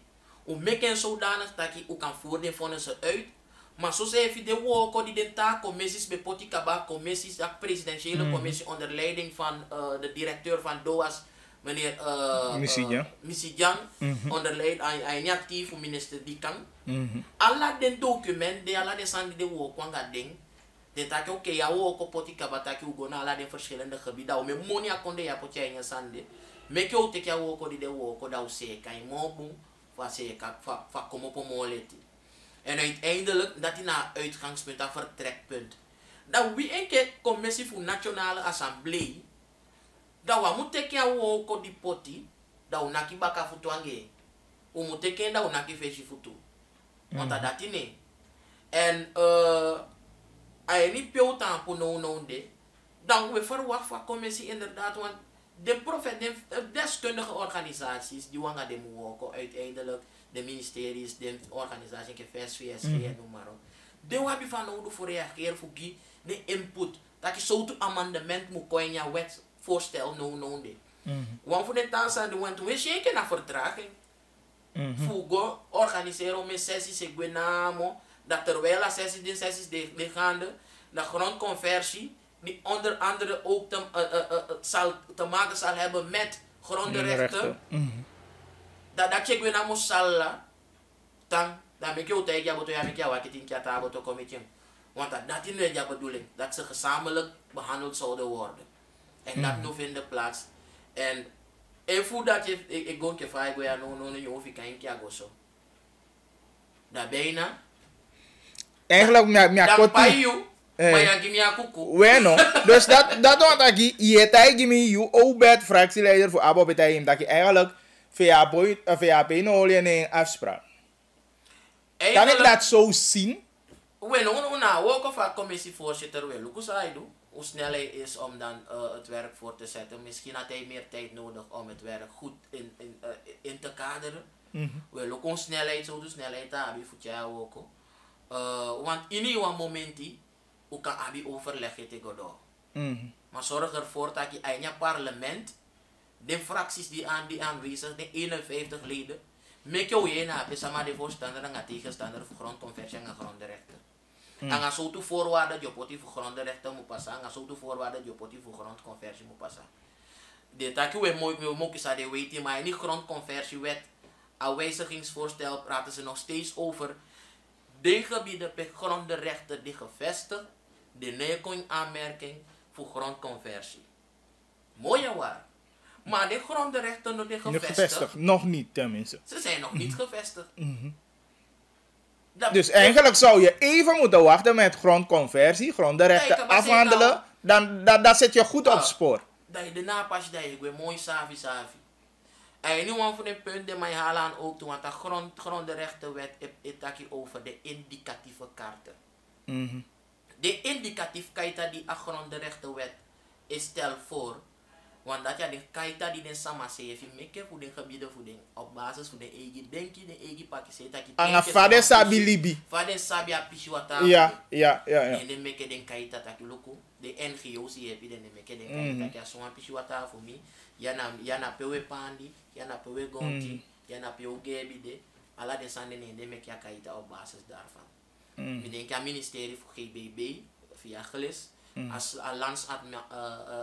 U meken zodanig dat je u kan voeren van ze uit. Maar zo zei je de woko die de taak commissies bij Potikaba commissies, de presidentiële commissie onder leiding van de directeur van DOAS, meneer Misijan, onder leiding aan actief voor minister Dikan. Alla den document, de alla de sandi de woko aan ding. De taak oké, ja woko Potikaba tak je go na alla de verschillende gebieden. Om me monia konde ja potje in sandi. Meke o tek ja woko die de woko da se kan je mobu. Van kom op een moleti. En uiteindelijk dat hij naar uitgangspunt, dat vertrekpunt. Dat wie een keer commissie voor Nationale Assemblée, dat we moeten kijken hoe die poti, dat we naki baka futu ange. We moeten kijken dat we naki feshi futu. Want dat is niet. En hij niet veel tempo no de. Dan we verwachten van commissie inderdaad, want de deskundige organisaties die wangen de mogen uiteindelijk de ministeries, de organisaties, VSVSG en noem maar op. Die hebben van nodig voor reageren voor de input. Dat je zo toe amendement moet komen in je wetsvoorstel no de. Want voor de taal aan de want we zeker naar vertraging. Voor organiseren met sessies ik ben namo dat terwijl de sessies de gaande de grondconversie die onder andere ook te maken zal hebben met grondrechten. Dat je weer moet sala, dan make je ook ja, bedoel je wat je in kata bedoel committee. Want dat is niet de bedoeling dat ze gezamenlijk behandeld zouden worden. En dat nu vindt plaats. En voor dat je ik go ke fai go ja no je hoef ik een keer go zo. Dat bijna. Eigenlijk me akoti. Maar ja, give me a kuku. Bueno, dus dat wat ik je tijd give me you obed fractieleider voor Abo betaim dat je eigenlijk VAP nodig een afspraak. Kan ik dat zo zien? Bueno, nou ook of een commissievoorzitter wil. Hoe zou je doen? Hoe snel hij is om dan het werk voor te zetten. Misschien had hij meer tijd nodig om het werk goed in te kaderen. Wel ook een snelheid, zo de snelheid hebben voor jou ook. Want in ieder moment hoe kan abi overleggen tegen door. Maar zorg ervoor dat je in je parlement de fracties die aanwezig, de 51 leden, met jou je na besama de voorstander en tegenstander voor grondconversie en grondrechten. En als zo toe voorwaarden je poti voor grondrechten moet passen, en als zo toe voorwaarden je poti voor grondconversie moet passen. De taak we mogen ze de weten, maar in die grondconversiewet, een wijzigingsvoorstel praten ze nog steeds over de gebieden per grondrechten die gevestigd, de neerkoing aanmerking voor grondconversie. Mooie waar. Maar de grondrechten nog niet gevestigd. Nog niet tenminste. Ze zijn nog niet gevestigd. Dus eigenlijk zou je even moeten wachten met grondconversie, grondrechten afhandelen. Dan zit je goed op spoor. Dat je daarna pas dat je mooi savi. En nu van een punt dat mij halen aan ook toe, want de grondrechtenwet heeft over de indicatieve kaarten. De indicatief kaita die a grondrechtenwet is stel voor, want dat je de kaita die den sama sefi meke voor de gebieden voor de op basis voor de eigen denki, de eigen pakje dat je. Anga fade sabi libi. Fade sabi a pishuata. Ja. En de meke den kaita dat je loko, de NGO's die hebben de meke den kaita dat je zo'n pishuata voor mij. Yana pewe pandi, yana pewe gonti, yana pewe gebide, alla de sanden in de meke kaita op basis daarvan. Ik denk aan het ministerie voor GBB, via GLIS, als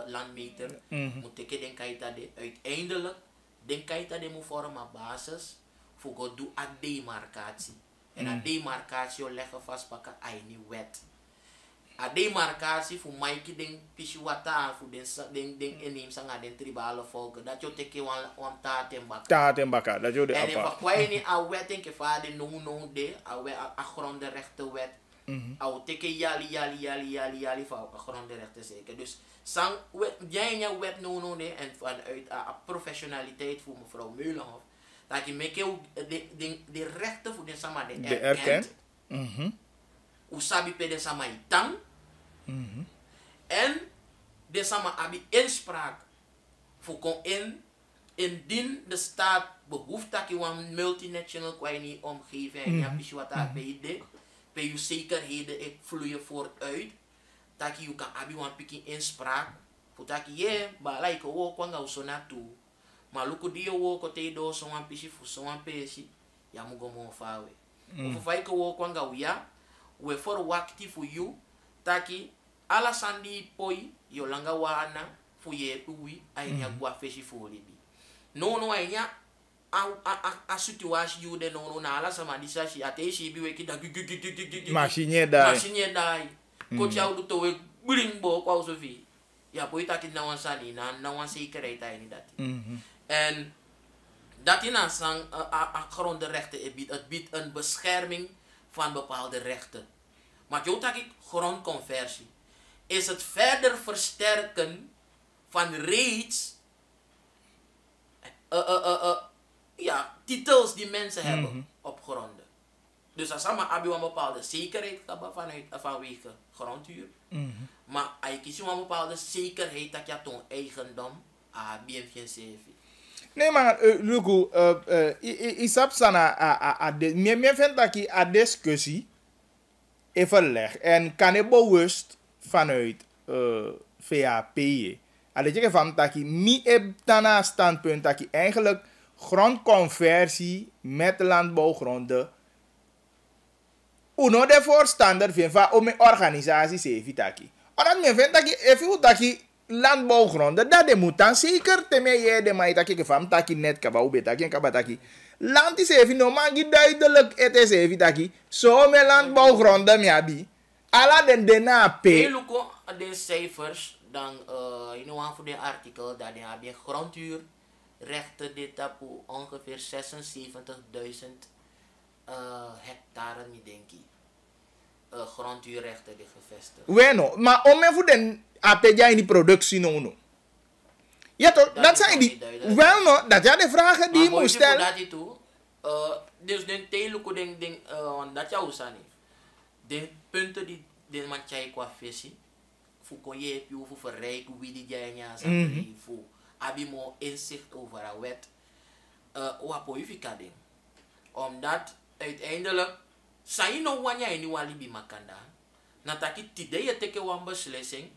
landmeter, moet ik denken dat uiteindelijk de moet vormen op basis voor het doen aan demarcatie. En aan demarcatie leggen vastpakken aan een wet. A demarcatie voor Mikey den pishuata voor den inheemse aan den tribale volken dat je teke wan taat en baka dat je de en if kwai ni a wet en ke fa de no de a grondrechten wet au teke yali voor a grondrechten zeker dus sang jij je wet no de en vanuit a professionaliteit voor mevrouw Meulenhof dat je meke de rechten voor den sama de erkent. Usabi pede sama itang en de sama abi inspraak voor kon in indien de staat behoeft dat je een multinational qua in die omgeving en ja, wat daar bij je zekerheden ik vloeien vooruit, dat je kan hebben een pikking inspraak, voor dat je maar like ook kwanga zo naartoe, maar lukt die ook te do zo'n pisje voor zo'n pisje, ja moet gewoon fawe. Of wij kan ook kwanga ja, we voor wakti voor you, dat je alles aan die poi, je langa wana, voor je uwi, en je gua feshi voor libi. No enya a situatie you de no na ala sama disashi ateshi bi weki da machine dai ko chau do to we bring bo kwa sofi ya poi ta kin na wan sani na wan zekerheid ai ni dat en dat in aan grondrechten het biedt een bescherming van bepaalde rechten maar jo tak grondconversie is het verder versterken van reeds ja, titels die mensen hebben op gronden. Dus als allemaal heb je een bepaalde zekerheid vanwege grondhuur. Maar als je kiest een bepaalde zekerheid dat je ton eigendom bien nee, maar Lugu, isap sana me vindt dat je a discussie even leg en kan je bewust vanuit VAP. Dat je van dat je niet hebt daarna standpunt dat je eigenlijk grondconversie met landbouwgronden uno de voorstander vindt van om een organisatie zeven taki. Omdat men vindt dat je even dat je landbouwgronden dat de moet dan zeker te mee de maar dat je van dat je net kaba ube dat je kaba dat je land is even normaal je duidelijk het is even dat je zo met landbouwgronden meabi alla den na p. De cijfers dan in een van de artikel dat die hebben grondhuurrechten dit op ongeveer 76.000 hectare niet denk ik grondhuurrechten die gevestigd. Bueno, maar om even den apeja in die productie no. Ja toch, dat zijn die. Wel no, dat zijn de vragen die je moet stellen. Maar dat toe. Dus den teluku ding dat jou sani. De punten die den man chai qua visie. Voor je voor verrijken wie die jij ja zijn voor abi mo inzicht over een wet wat poifica ding omdat uiteindelijk zijn no wanya in wali bi makanda nataki tide je teke wan beslissing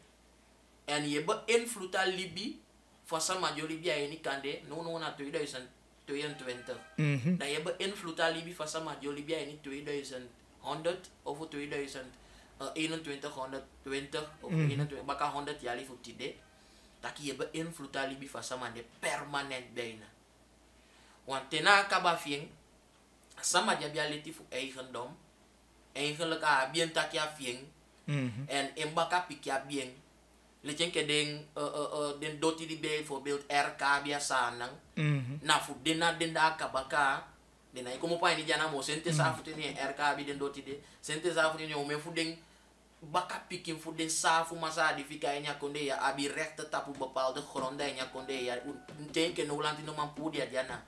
en je beïnvloedt al libi voor sama jolibia in kande no na 2022 dat je beïnvloedt al libi voor sama jolibia in 2100 of 2120 of 21 baka 100 jaar voor tide dat je beïnvloedt al libi sama de permanent bijna want tena kabafing sama jabia leti voor eigendom eigenlijk bien takia fing en in baka pikja bien letjen ke den doti di bijvoorbeeld RK biasa nang na voor den da kabaka dena ikomo pa ni jana mo sente sa futi ni RK bi den doti de sente sa futi ni o me fuding baka pikin fuding sa fu masa di fika nya konde ya abi rechte tapu bepaalde gronden nya konde ya denke no lanti no mampu dia jana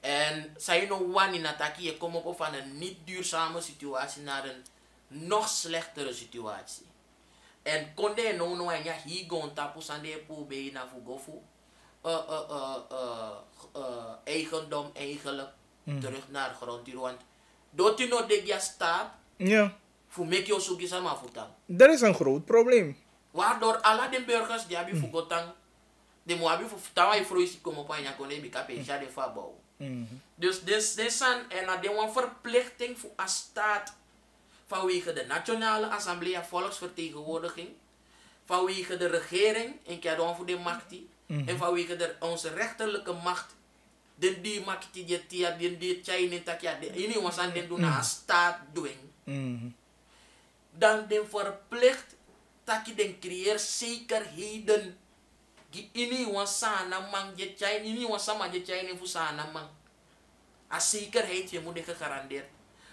en zij no one in ataki je kom op van een niet duurzame situatie naar een nog slechtere situatie en konde no nya higon tapu sande pu be na fu gofu eigendom eigenlijk terug naar grondhuur. Want doet u nog de staat voor make je zoeken sama voetang. Dat is een groot probleem. Waardoor alle de burgers die hebben vergotang, de mo hebben tawa je vroeg komen op een konde bikape ja de fabouw. Dus dit zijn en de een verplichting voor een staat vanwege de Nationale Assemblée en Volksvertegenwoordiging, vanwege de regering en keer voor de macht en vanwege onze rechterlijke macht. Den die makti je tia die China takya de ini wasan den doen a staat doen. Dan den verplicht taki den creëer zekerheden. Gi ini wasana mang je China ini wasama je China fusana mang. A zekerheid je moet de gegarandeerd.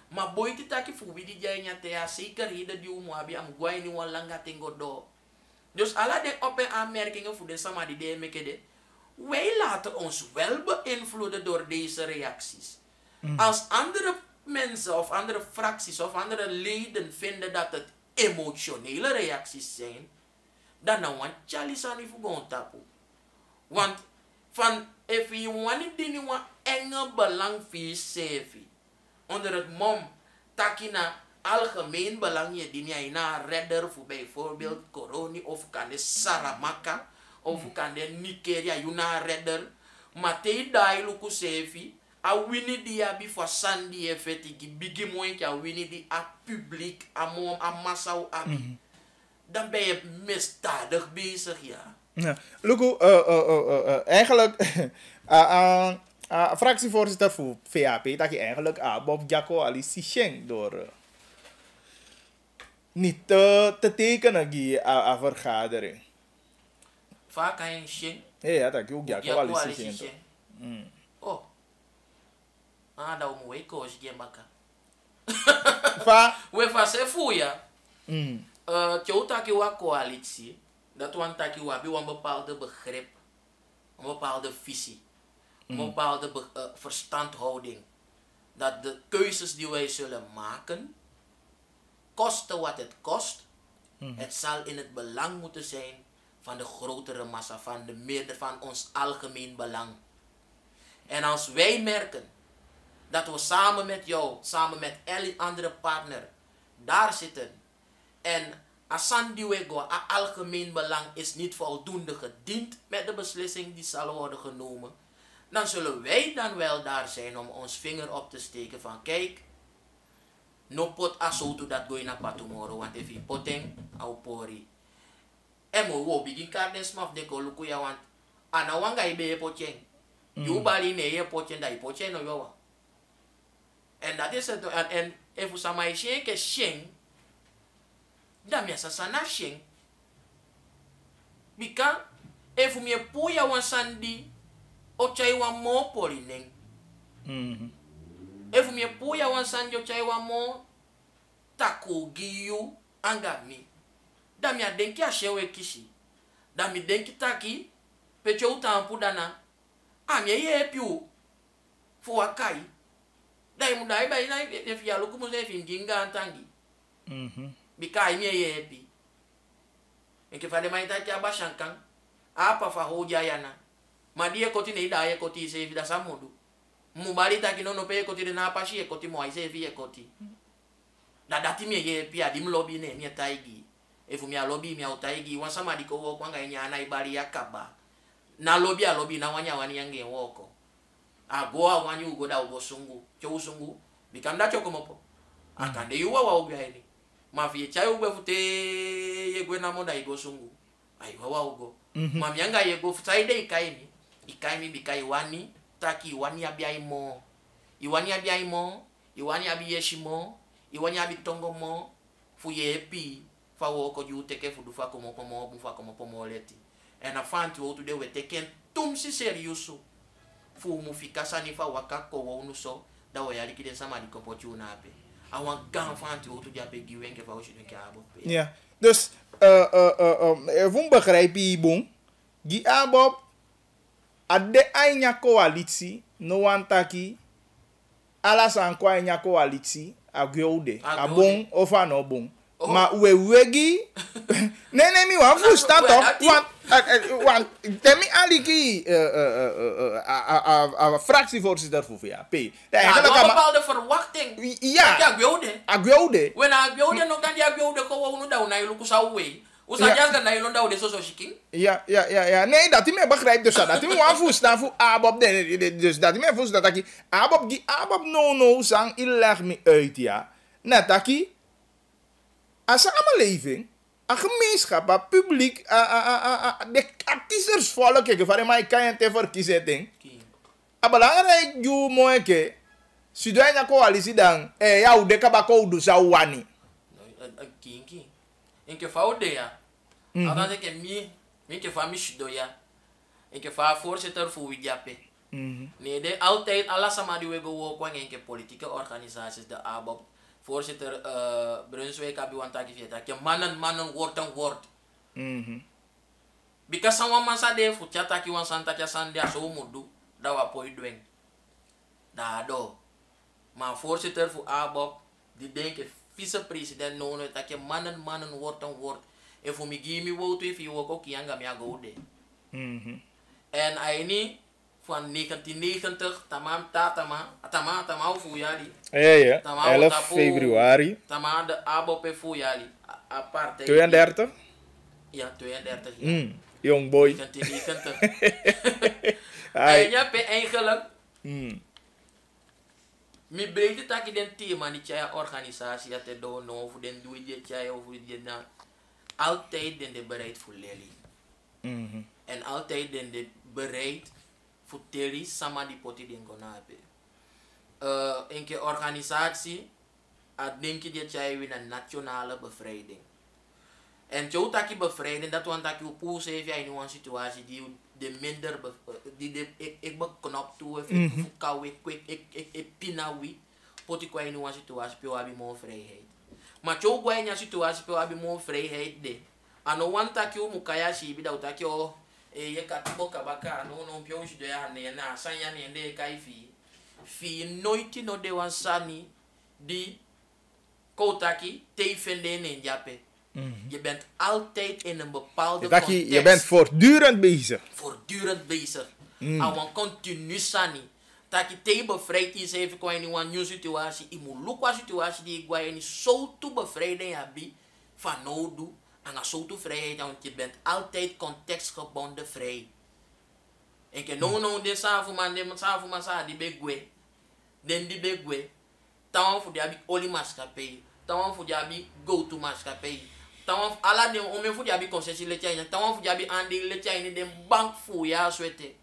Maar boyti taki fu widi janya te a zekerheden die mo abi am gwai ni walanga tengo do. Dus ala de op en aanmerkingen voor de sama die de mekede. Wij laten ons wel beïnvloeden door deze reacties. Als andere mensen of andere fracties of andere leden vinden dat het emotionele reacties zijn, dan want chalisani fugon tapu. Want van if je wanneer die een enge belang sefi onder het mom takina algemeen belang je die je na redder voor bijvoorbeeld Coroni of kan de Saramaka of kan de Nigeria je na redder maar te dai luku sefi a wini die abi voor sandi effecti bigi mooi a wini die a publiek a mom a massa abi dan ben je misdadig bezig ja. Ja, Luku, eigenlijk, fractievoorzitter voor VAP, dat je eigenlijk Bob Jacco Ali Sicheng door niet te tekenen die vergadering. Vaak kan je Sheng? Ja, dat je ook Jacco Ali Sicheng. Oh, dat moet ik koos je maken. We van se fuya. Tjouwtaki wa coalitie. Dat want taki wa bi een bepaalde begrip, een bepaalde visie, een bepaalde verstandhouding. Dat de keuzes die wij zullen maken, koste wat het kost, het zal in het belang moeten zijn van de grotere massa, van de meerderheid van ons algemeen belang. En als wij merken dat we samen met jou, samen met elke andere partner, daar zitten en Asandiwego, algemeen belang is niet voldoende gediend met de beslissing die zal worden genomen, dan zullen wij dan wel daar zijn om ons vinger op te steken van kijk, no pot asotu dat gooi na patumoro, want if je poteng au pori. En mo begin karden smaf de koluku ya want anawanga ibe poteng. You bali ne ye poteng da poteng no yowa. En dat is het en if usama ishen ke sheng dan miasa sana sheng. Bika efu mie puya wan sandi o chai wan mo polineng. Efu mie puya wan sandi o chai wan mo tako giyu angami. Dan mia denki a shewe kishi. Dan mi denki taki pecho utampu dana. Amye ye piu fu wakai. Dai mudai bai na efi ya luku muze efi mginga antangi. Bika imye ye happy. Eke fade maita ki abashankan. Apa fa hoja yana. Madie koti ne ida ye koti se vida samudu. Mubali ta kinono pe koti na apashi e koti mo aise vi e koti. Da dati me ye happy adim lobby ne mi taigi. Efu mi lobby mi taigi wan sama di ko wo kwanga nyana ibali yakaba. Na lobby a lobby na wanya wani yange woko. Agoa wanyu ugoda ugosungu. Cho usungu. Bikanda choko mopo. Akande yuwa wa ubya ini. Mafie chai ugwe fute yegwe na moda igo sungu. Ai wawa ugo. Mamianga yego futaide ikaimi. Ikaimi bika iwani. Taki iwani abia imo. Iwani abia imo. Iwani abi yeshimo. Iwani abi tongo mo. Fuye epi. Fa woko juteke fudufa komo pomo. Bufa komo pomo leti. En afanti wo tude we teken tumsi seriusu. Fu mufikasa ni fa wakako wo unuso. Da wo yali kide sama di kopochu na ape. Awan gang fanti wo tude ape giwenke fa wo shinu ke abo. Ja, dus vun begrijp je bon. Die abob ade ainya coalitie no wantaki alasan kwa ainya coalitie ageude abon of ano bon. Ma wegi nee mi wan fu sta toch want temi aliki fractievoorzitter voor VAP. Eigenlijk een bepaalde verwachting. Ja. Ageude. Wanneer ageude nog kan die ageude gewoon nou naar luku sauwe. Usa janga na ilonda o de so shiking. Ja. Nee, dat hij me begrijpt dus dat hij me wan fu sta voor abob dus dat hij me fu sta dat abob no sang illeg me uit ja. Net dat een samenleving, een gemeenschap, een publiek, de kiezersvolk, kijk, van mij kan je te verkiezen. Het belangrijk is mooi dat als je een coalitie dan, ja, de kabako doet zo wani. Kinki, in ke faude ja. Adan ik mi ke fami shido ja. In ke fa voorzitter voor Wijape. Nee, de altijd alles sama die we go kwang in ke politieke organisaties de ABOP. Voorzitter Brunswijk abi wantaki fieta ke mannen woord. Bika sama masa de fuchata ki wan santa kya sandia so mudu da wa poi dweng. Da do. Maar voorzitter voor ABOP die denke vice-president nono ta ke mannen woord. E fu mi gimi wotu if you woko ki anga mi agode. En aini van 1990, tama fuyali. Ja, 11 februari. Tama de abope fuyali. Aparte. 32? Ja, 32 jaar. Young boy. 1990. En ja, eigenlijk. Mi breedte taki den thema die chaya organisatie dat het doen of den doe je chaya of je na altijd den de bereid voor leli. En altijd den de bereid voor teli sama die poti den gonape. Een keer organisatie at denk je dat jij weer een nationale bevrijding. En zo taki bevrijding dat want taki op hoe zeef jij in een situatie die de minder die ik beknop toe ik kou ik pinawi poti kwa in een situatie pe wabi mo vrijheid. Maar zo kwa in een situatie pe wabi mo vrijheid de. Ano want taki u mukaya shibi da utaki o ye katibo kabaka no pio shido ya ne na sanya ne de kai fi noiti no de wansani di kotaki te vinden in Japan. Je bent altijd in een bepaalde context. Je bent voortdurend bezig. Voortdurend bezig. Awan continu sani. Taki te bevrijd is even kwa in een nieuwe situatie. I moet lukwa situatie die ik in zo toe bevrijden yabi van nodu. En zo toe vrijheid, want je bent altijd contextgebonden vrij. En ke no de safu man sa di begwe. Den di begwe. Tawan fu diabi oli maskapei. Tawan fu diabi go to maskapei. Tawan ala de ome fu diabi concessie le tjai. Tawan fu diabi andi le tjai ni den bank fu ya swete.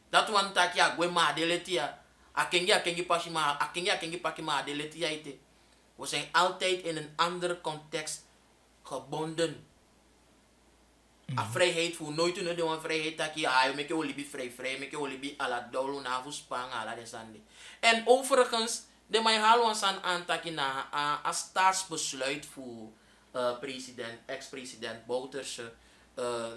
Dat wan taki agwe ma de le tia. Akengi paki ma de le tia ite. We zijn altijd in een andere context gebonden. A vrijheid voor nooit een de vrijheid dat je make je olibi vrij make je olibi ala dolo na fu spang ala de sande. En overigens de mij halen san antaki na a staatsbesluit voor ex-president Bouterse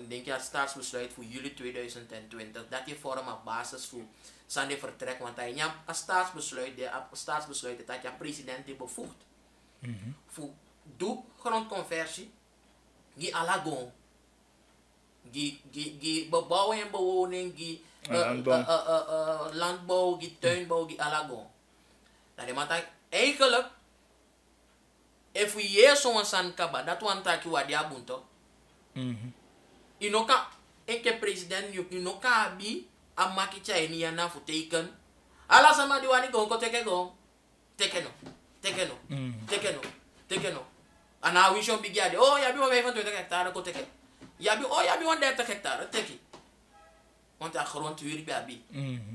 denk je staatsbesluit voor juli 2020 dat je vorm op basis voor sande vertrek want hij ja a staatsbesluit dat je president die bevoegd voor doe grondconversie die alagon die bebouwen en bewoning die landbouw die tuinbouw die alagon dat is maar eigenlijk if we hear zo'n san kaba dat want dat je wat die abunto inoka eke president inoka abi amaki chaini ya na fu teken ala sama diwani gonko tekeno ana wishon bigiade oh ya bi 25 hectare ko teke ya bi 30 hectare teki want a grond weer bi abi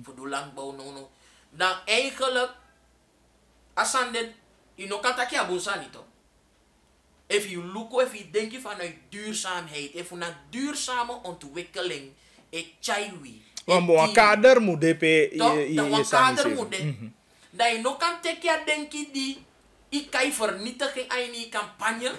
voor de landbouw no dan eigenlijk asande inokantaki abusani to if you denk je vanuit duurzaamheid if una duurzame ontwikkeling chaiwi een kader moet DP je kader moet dat je nog kan teki denki die ik kan vernietigen aan die campagne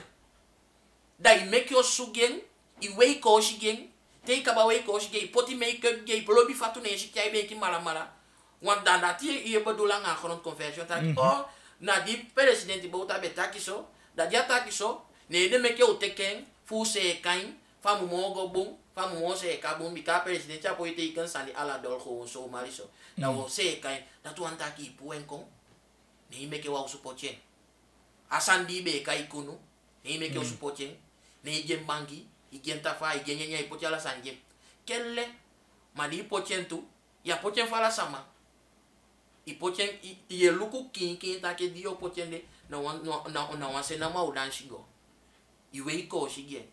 dat je make your sugen i wei koshi gen take about wei koshi gen poti make-up gen lobby fatu neshi kai be ki mala want dan dat je bedoeling aan grondconversie dat oh na die president bota betaki so dat ja taki so ne de make you teken fu se kain famu mogo bum famu mo se ka bum bika president ya po ite kan sani ala dol ko so maliso na wo se kain dat wan taki puenko ne make wa support asandi be kai kunu ne make you support ne jembangi igen tafa igen nya ipoti ala sanje kelle mali pocentu ya pocen fala sama ipocen ye luku kin ta ke dio pocende na wan se na mau dan shigo iwe ko shige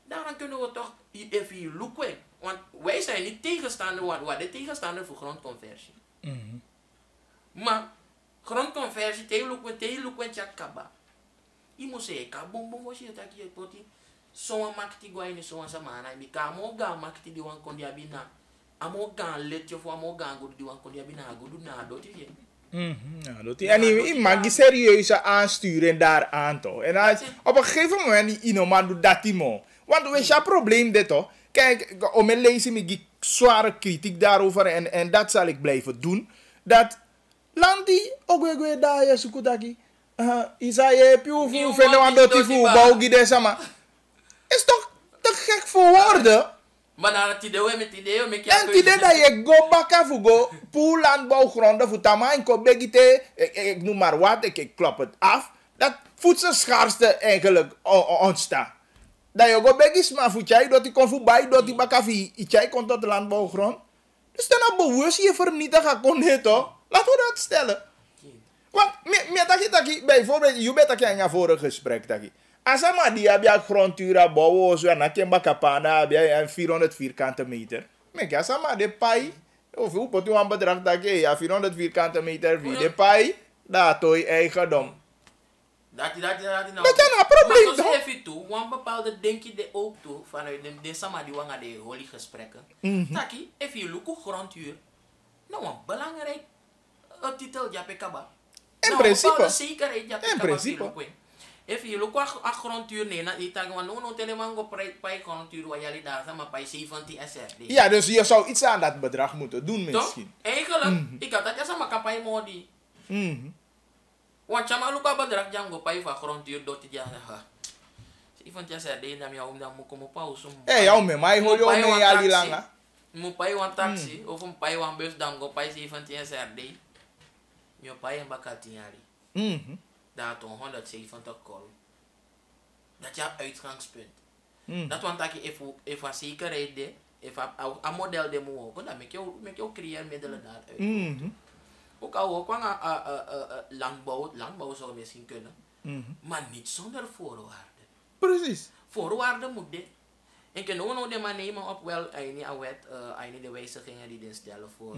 daaraan kunnen we toch if you look way want wij zijn niet tegenstander wat de tegenstander voor grondconversie maar grondconversie te look chakaba imo se ka bom wo shi ta ki poti so makti go ini so samana mi ka mo ga makti di wan kondia bina amo ga let yo fo amo ga go di wan kondia bina go du na do ti vie en die mag die serieuze aansturen daaraan toch en op een gegeven moment die inoma doet dat imo want we hebben probleem dit toch kijk om een lezen met zware kritiek daarover en dat zal ik blijven doen dat landi ogwe daar je sukutaki Isaie piu fu fende wan doti fu baugi de sama is toch te gek voor woorden Maar dan het idee met idee met En die dat je go baka go pool landbouwgronden voor tamain ko begite ik noem maar wat ik klop het af dat voedselschaarste eigenlijk ontstaan. Dat je go begis maar voor jij dat die kon voorbij dat die baka vi jij komt tot de landbouwgrond. Dus dan bewust je vernietigen kon het toch? Laten we dat stellen. Want me bijvoorbeeld je bent aan je vorige gesprek taki. Asama die heb je grondtura bouwen zo en dan bakapana heb je 400 vierkante meter. Maar asama de pai of hoe pot u aan bedrag dat je ja 400 vierkante meter wie de pai dat toy eigendom. Dat is nou. Dat is een probleem maar toch? even toe, want bepaalde denk je de ook toe vanuit de sama die wanga de holy gesprekken. Taki, even je look grondhuur. Nou, een belangrijk titel japekaba. In principe. Zekerheid japekaba. In principe. Even je look a grondhuur nee, na itaga want no telemango pai grondhuur waar jullie daar sama pai 70 SR. Ja, dus je zou iets aan dat bedrag moeten doen misschien. Eigenlijk, ik had dat sama kapai modi. Want chama luka bedrag jango pai van grondhuur dot die jaren. Ivan SR de na jou dan moet komen pauze. Jou me mai hoor jou me ali langa. Moet pai wan taxi of een pai wan bus dan go pai 70 SR. Je pai een bakati jari. Dat 170 kol. Dat is uitgangspunt. Dat want dat je even zekerheid de, even een model de moet ook, dan met jou creëren middelen daaruit. Ook al ook landbouw zou misschien kunnen, maar niet zonder voorwaarden. Precies. Voorwaarden moet dit. En kan ook nog de maar nemen op wel een de wijzigingen die dit stellen voor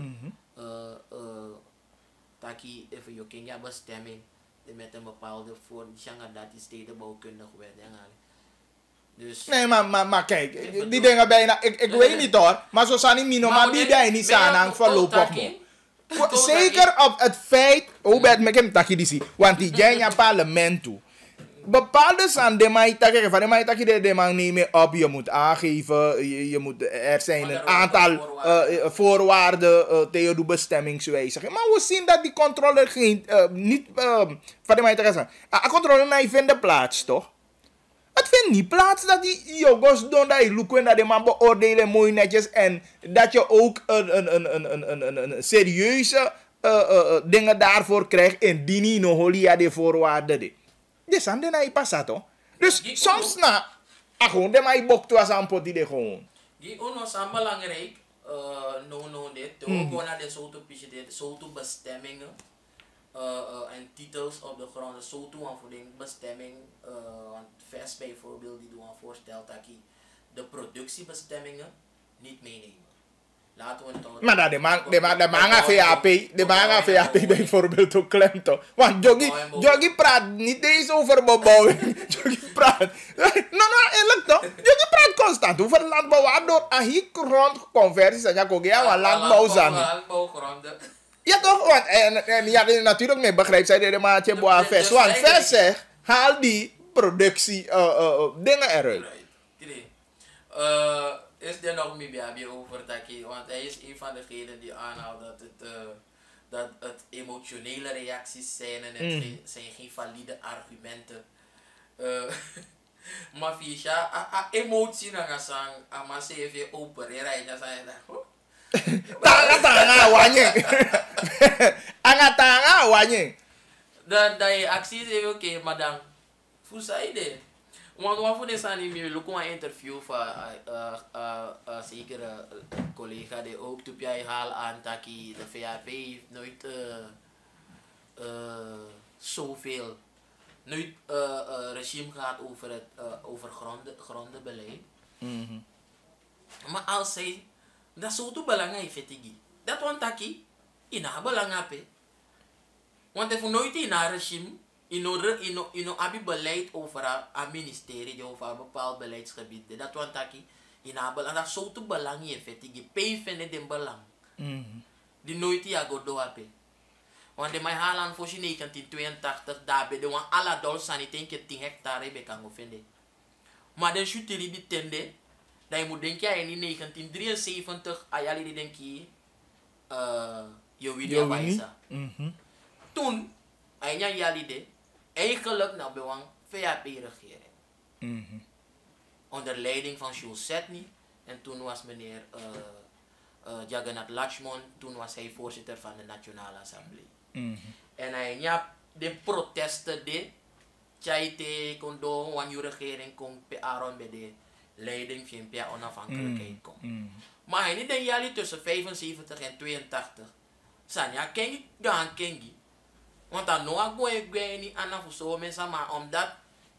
dat je even je kinga bestemming met een bepaalde voor dat die stedenbouwkundig werden. Dus nee, maar kijk, die dingen bijna, ik weet niet hoor, maar zo zijn die mino, maar die zijn niet aan voorlopig. Zeker op het feit, hoe ben ik hem takje die zie, want die zijn een parlement toe. Bepaalde zijn de maitake, van de maitake de man nemen op, je moet aangeven, er zijn een aantal voorwaarden tegen de bestemmingswijziging. Maar we zien dat die controle niet, van de maitake zijn, controle niet vindt plaats toch? Het vindt niet plaats dat die jogos doen, dat je loeken, dat de man beoordelen mooi netjes en dat je ook een serieuze dingen daarvoor krijgt indien je nog holia de voorwaarden. Dus aan de naai passa toch? Dus soms na, gewoon de mij bok toe als aan pot die gewoon. Die ons aan belangrijk, dit, gewoon naar de soort soort bestemmingen en titels op de grond, soort aanvoeding, bestemming, want vers bijvoorbeeld die doen voorstelt dat je de productiebestemmingen niet meenemen. Laten we het toch. Maar dat de manga VAP bijvoorbeeld ook klem toch? Want Jogi praat niet eens over bebouwing. Jogi praat. Eerlijk toch? Jogi praat constant over landbouw. Waardoor ahi grondconversies en ja, landbouw zijn. Ja toch? Want en ja, natuurlijk mee begrijpt zij de maatje boa vers. Want vers zegt, haal die productie dingen eruit. Is er nog meer over Taki? Want hij is een van degenen die aanhaalt dat het emotionele reacties zijn en het zijn geen valide argumenten. Maar via emotie na gasang, ama CV operera en dan zei hij Tanga wanyeng. Tanga wanyeng. Dat je acties is oké, madame. Hoe zei je? Want wat voor de zijn niet meer, look een interview van zekere collega die ook toen jij haal aan dat de VAP heeft nooit zoveel nooit regime gehad over grondenbeleid. Maar als zij dat zo te belangrijk vindt, dat want taki in haar belangrijk. Want hij nooit in haar regime. In abi beleid over een ministerie over een bepaald beleidsgebied. Dat want taki in haar dat zo te belangrijk vindt. Die pay vinden den belang. Die nooit ja go do ape. Want de mij halen voor 1982 daarbij de wan alle dol saniteit 10 hectare be kan go vinden. Maar de shuteri die tende, dat je moet denken in 1973 ayali die denk je video wijza. Toen ayanya yali de eigenlijk naar bewang VAP regering. Onder leiding van Jules Setny En toen was meneer Jagannath Lakshman, toen was hij voorzitter van de Nationale Assemblée. En hij had de protesten de Chaite kon doen, wanneer de regering kon pe Aaron bij de leiding van de onafhankelijkheid kon. Maar hij niet denk tussen 75 en 82. Sanya kengi gaan kengi. Want dan nog gewoon niet aan voor zo mensen, maar omdat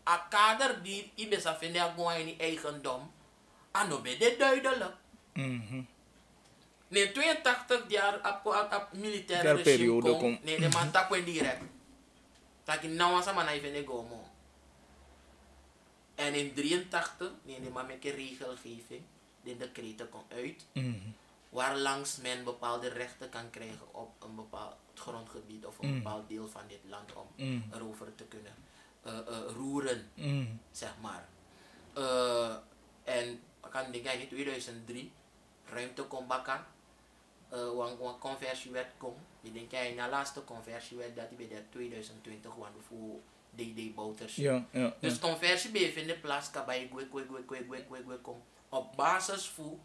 a kader die ibesa vinden gewoon niet eigendom, aan de duidelijk. Nee, 82 jaar op militaire regime kom, nee, de man takwen direct. Dat ik nou sama na even go. En in 83, nee, de man met een regelgeving, de decreten komt uit, waar langs men bepaalde rechten kan krijgen op een bepaald grondgebied of een bepaald deel van dit land om erover te kunnen roeren, zeg maar. En ik kan denken in 2003, ruimte komt bakken, een conversiewet komt. Ik denk in de laatste conversiewet dat bij de 2020 want voor DD Bouters. Dus conversie bevindt plaats kan bij kom op basis voor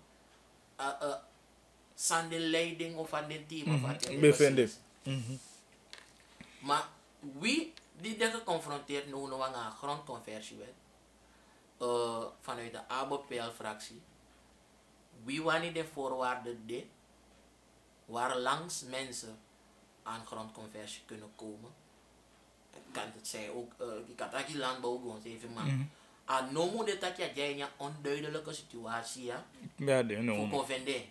aan de leiding of aan de team of aan de bevindt. Maar wie die daar geconfronteerd nu aan een grondconversiewet vanuit de ABPL-fractie, wie wanneer de voorwaarden dit, waar langs mensen aan grondconversie kunnen komen. Kan het zijn ook, ik had eigenlijk landbouw gewoon even maar. En no moet het dat jij een onduidelijke situatie voor convenderen.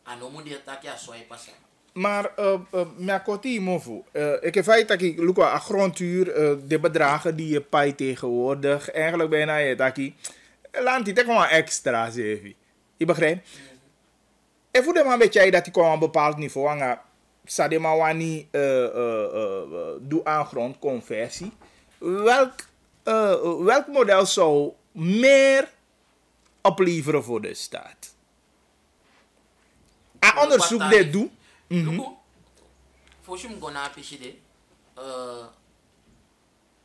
En no moet het dat je zo passen. Maar mijn kortie mofu, ik heb feit dat ik look aan grondhuur, de bedragen die je pay tegenwoordig, eigenlijk bijna je dat ik land die gewoon extra zeven. Je begrijpt? En voor de man weet jij dat ik op een bepaald niveau aan Sadema wani doe aan grondconversie. Welk model zou meer opleveren voor de staat? A onderzoek dit doen. Voor je moet gaan pisje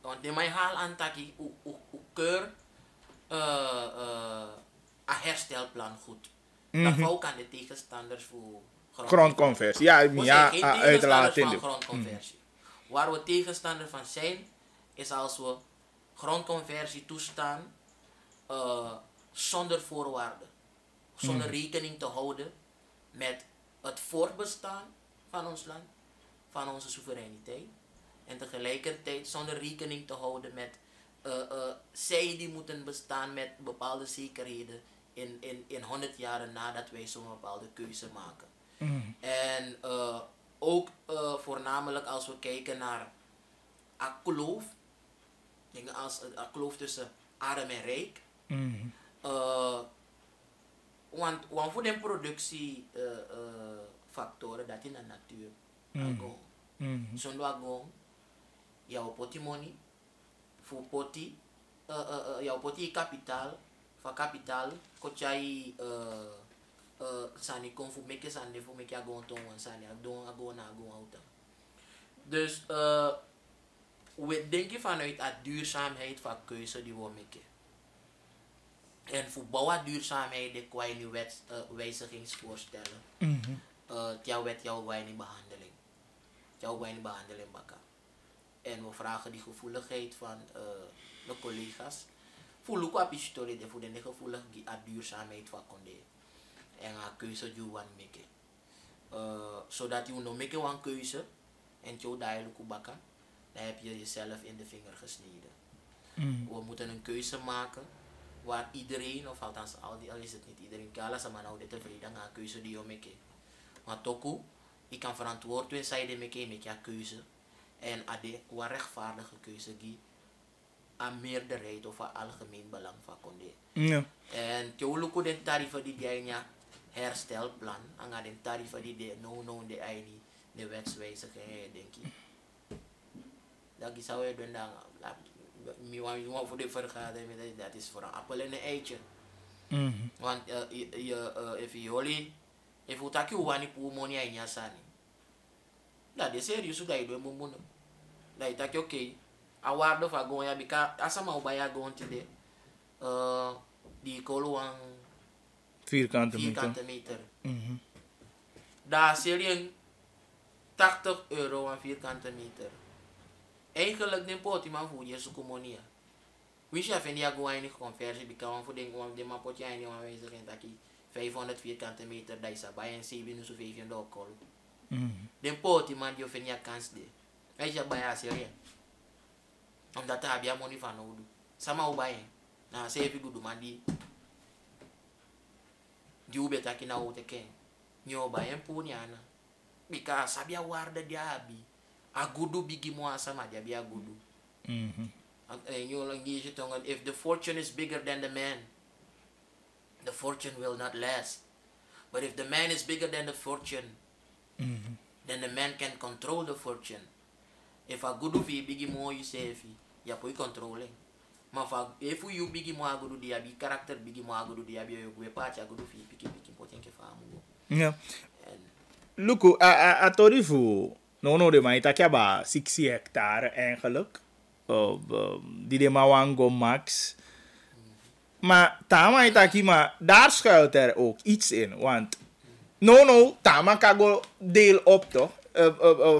want de mij haal aan taki keur een herstelplan goed. Dat ook aan de tegenstanders voor grondconversie. Ja, uiteraard van grondconversie. Waar we tegenstander van zijn, is als we grondconversie toestaan zonder voorwaarden, zonder rekening te houden met het voortbestaan van ons land, van onze soevereiniteit, en tegelijkertijd zonder rekening te houden met zij die moeten bestaan met bepaalde zekerheden in 100 jaren nadat wij zo'n bepaalde keuze maken. En ook voornamelijk als we kijken naar een kloof, dingen als een kloof tussen arm en rijk. Want voor de productiefactoren dat in de natuur agon. Zonder agon, jouw poti money, voor poti, jouw poti kapitaal, van kapitaal, kotjai sani kon voor meke sande voor meke agon ton wan sani agon auta. Dus we denken vanuit de duurzaamheid van keuze die we maken. En voor bouwen duurzaamheid de kwai wijzigingsvoorstellen. Jouw wet, jouw weinig behandeling. Jouw weinig behandeling bakken. En we vragen die gevoeligheid van de collega's. Voor Luca Pistorie, voor de gevoelig die duurzaamheid van konde. En een keuze die we maken. Zodat je nog make een keuze en je daar bakken, dan heb je jezelf in de vinger gesneden. We moeten een keuze maken waar iedereen, of althans al is het niet iedereen, kala sama nou de tevreden aan keuze die je maakt. Maar toch, je kan verantwoord zijn met je keuze en ade een rechtvaardige keuze die aan meerderheid of aan algemeen belang van konde. En je lukt de tarieven die jij herstelplan, aan de tarieven die de de eigen de wetswijzigingen denk ik. Dat is zou je doen dan. Want voor de vergadering, dat is voor een appel en een eitje. Want if you take you wani pu money in your sani. Dat is serieus dat je doet moemoen. Dat je take oké. A waarde van gewoon ja, because asama ubaya gewoon today. Die kolo Vierkante meter. Daar zul je €80 aan vierkante meter. Eigenlijk neem pot man voor je sukumonia. Wist je van die gewoon conversie bekijken voor de man potje en die man wijze geen taki 500 vierkante meter daar is bij een 7 zo 5 door kol. Den pot man die van je kans de. Hij je bij haar serie. Omdat hij heb money van nodig. Sama ubay. Na sevi gudu man die ube taki na ute ken. Nyo bayen punyana. Because sabia warda diabi. Agudu bigi mo sama diabi agudu. If the fortune is bigger than the man, the fortune will not last. But if the man is bigger than the fortune, then the man can control the fortune. If agudu fi bigi mo you sefi, ya poi controlling. Maar if you bigi mo agudu diabi, karakter bigi mo agudu diabi, yo gue pacha agudu fi piki potien ke famu. Ja. Luko, a Torifu, no de maar ik heb 60 hectare eigenlijk. Die de Mawango Max. Maar Tama itaki, maar daar schuilt er ook iets in. Want Tama kan go deel op toch?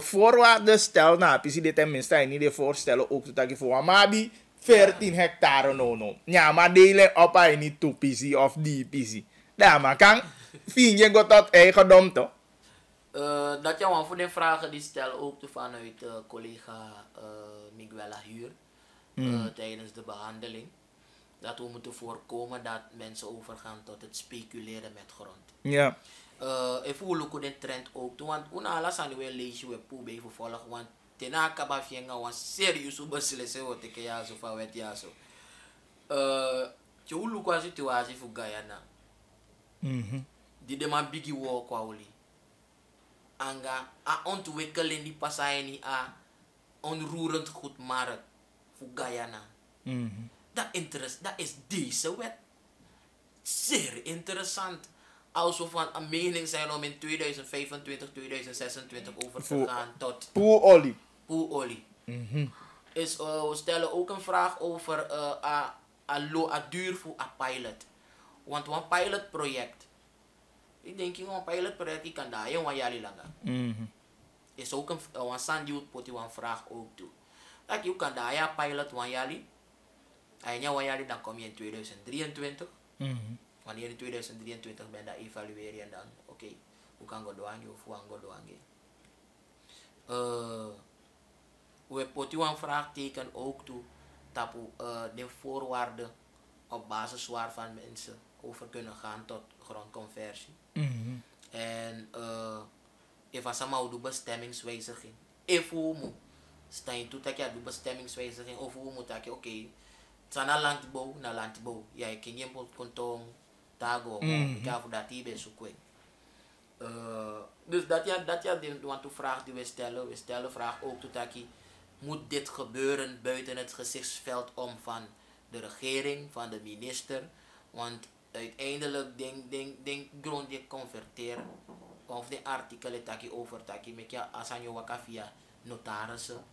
Voorwaarden stel, nou, precies dit tenminste, niet de voorstellen ook dat ik voor Amabi 14 hectare Ja, maar delen op hij niet toe PC of die PC. Ja, maar kan vind je goed tot eigendom toch? Dat jou voor de vragen die stellen ook vanuit collega Miguel Ahuur tijdens de behandeling. Dat we moeten voorkomen dat mensen overgaan tot het speculeren met grond. Ja. Even hoe lukken de trend ook toe, want una alles aan de lezen we poe bij vervolgen, want tena kaba fienga wan serieus u beslisse wat ik ja zo van wet ja zo. Je hoe lukken situatie voor Guyana. Die de man bigi wo kwa oli. Anga a ontwikkeling die passaien die a onroerend goed markt voor Guyana. Dat is deze wet. Zeer interessant. Alsof we een mening zijn om in 2025, 2026 over te gaan tot Poeolie. We stellen ook een vraag over a duur voor een pilot. Want een pilotproject. Ik denk dat een pilotproject kan daar heel jali langer. Is ook een sandjoet pot een vraag ook toe. Dat je kan daar ja pilot een jali. En ja jali dan kom je in 2023. Wanneer in 2023 ben dat evalueren en dan oké, hoe kan go doange of hoe go doange. We poten een vraagteken ook toe dat de voorwaarden op basis waarvan mensen over kunnen gaan tot grondconversie. En even samen de bestemmingswijziging. Even hoe moet staan toe dat je de bestemmingswijziging of hoe moet dat je oké, sana landbouw na landbouw. Ja, ik ken je kontong tago, ik ga voor dat hier bij zoeken. Dus dat ja de vraag die we stellen. We stellen vraag ook toe dat je moet dit gebeuren buiten het gezichtsveld om van de regering, van de minister, want uiteindelijk denk grond je converteren of de artikelen dat je over dat je met je asanjo waka via notarissen,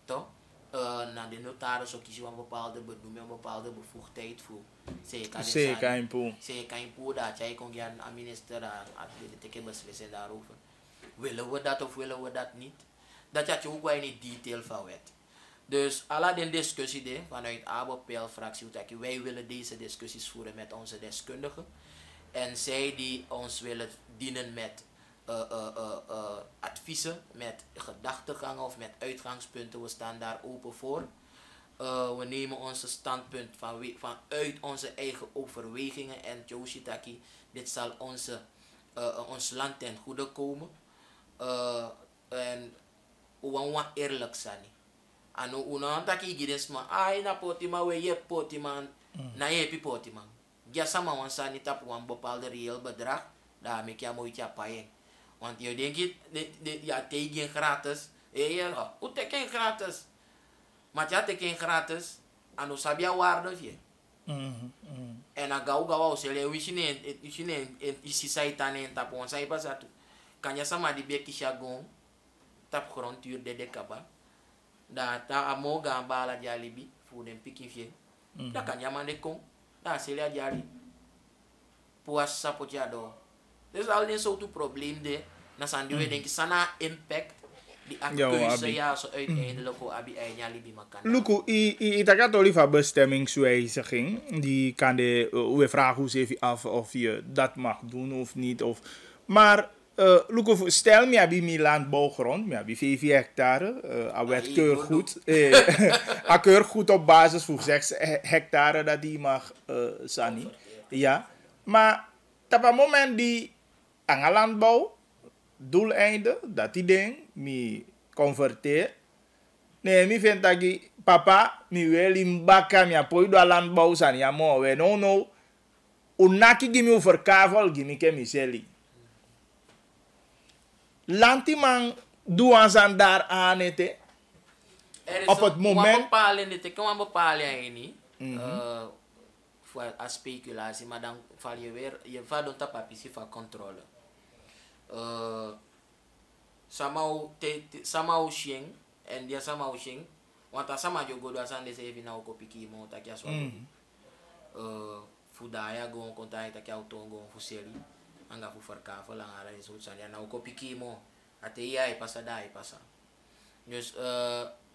toch? Na de notaris ook kies je een bepaalde benoeming, een bepaalde bevoegdheid voor. Zeker in poe dat jij kon gaan aan minister aan de teken beslissen daarover. Willen we dat of willen we dat niet? Dat je ook wel in het detail van weet. Dus alle die discussie vanuit ABPL-fractie, wij willen deze discussies voeren met onze deskundigen. En zij die ons willen dienen met adviezen, met gedachtegangen of met uitgangspunten, we staan daar open voor. We nemen onze standpunt vanuit onze eigen overwegingen en Joshitaki, dit zal ons land ten goede komen. En we eerlijk zijn. Ano una taki gides ma ai na potima we je potiman na je potiman. Ja sama wan sani tap wan bepaalde reëel bedrag daar mek ja mooi payen. Want je denkt ja tegen gratis. Ja, hoe teken gratis. Maar ja teken gratis ano sabia waarde je. En a gau sele wishine isi saitane tap wan sai pasatu. Kan ja sama di bekisha gon tap grondtuur de kaba. Dat amo gambala jalibi voor den pikifje. Dat kan jaman de kon. Dat sele jali. puas sapojado. Dus al die soort probleem de, na sandiwe denk ik sana impact die keuze ja zo uiteindelijk ook abi eigenlijk die makan. Luku, ik oli van bestemmingswijziging. Die kan we vragen hoe ze even af of je dat mag doen of niet. Maar Luku, stel me heb je landbouwgrond, me heb je 5 hectare, werd keurgoed. Keurgoed op basis van 6 hectare dat die mag sani. Ja, maar op het moment die aan landbouw doeleinde dat die ding me converteer. Nee, mi vind dat papa mi wil in baka mi apoio do landbouw san ya mo we no unaki gimi u verkavel gimi ke mi seli. Lanti man doan san daar aan ete. Op het moment bepalen dit kan bepalen ini voor a speculatie maar dan val je weer je va don tap apisi van controle. Samau shing en dia samau shing want sama jogo do asan dese evi na okopiki mo takia so fudaya go kontai takia autongo fuseli anga fu farka fala ngara isu sanya na okopiki mo ate ia pasa dai pasa dus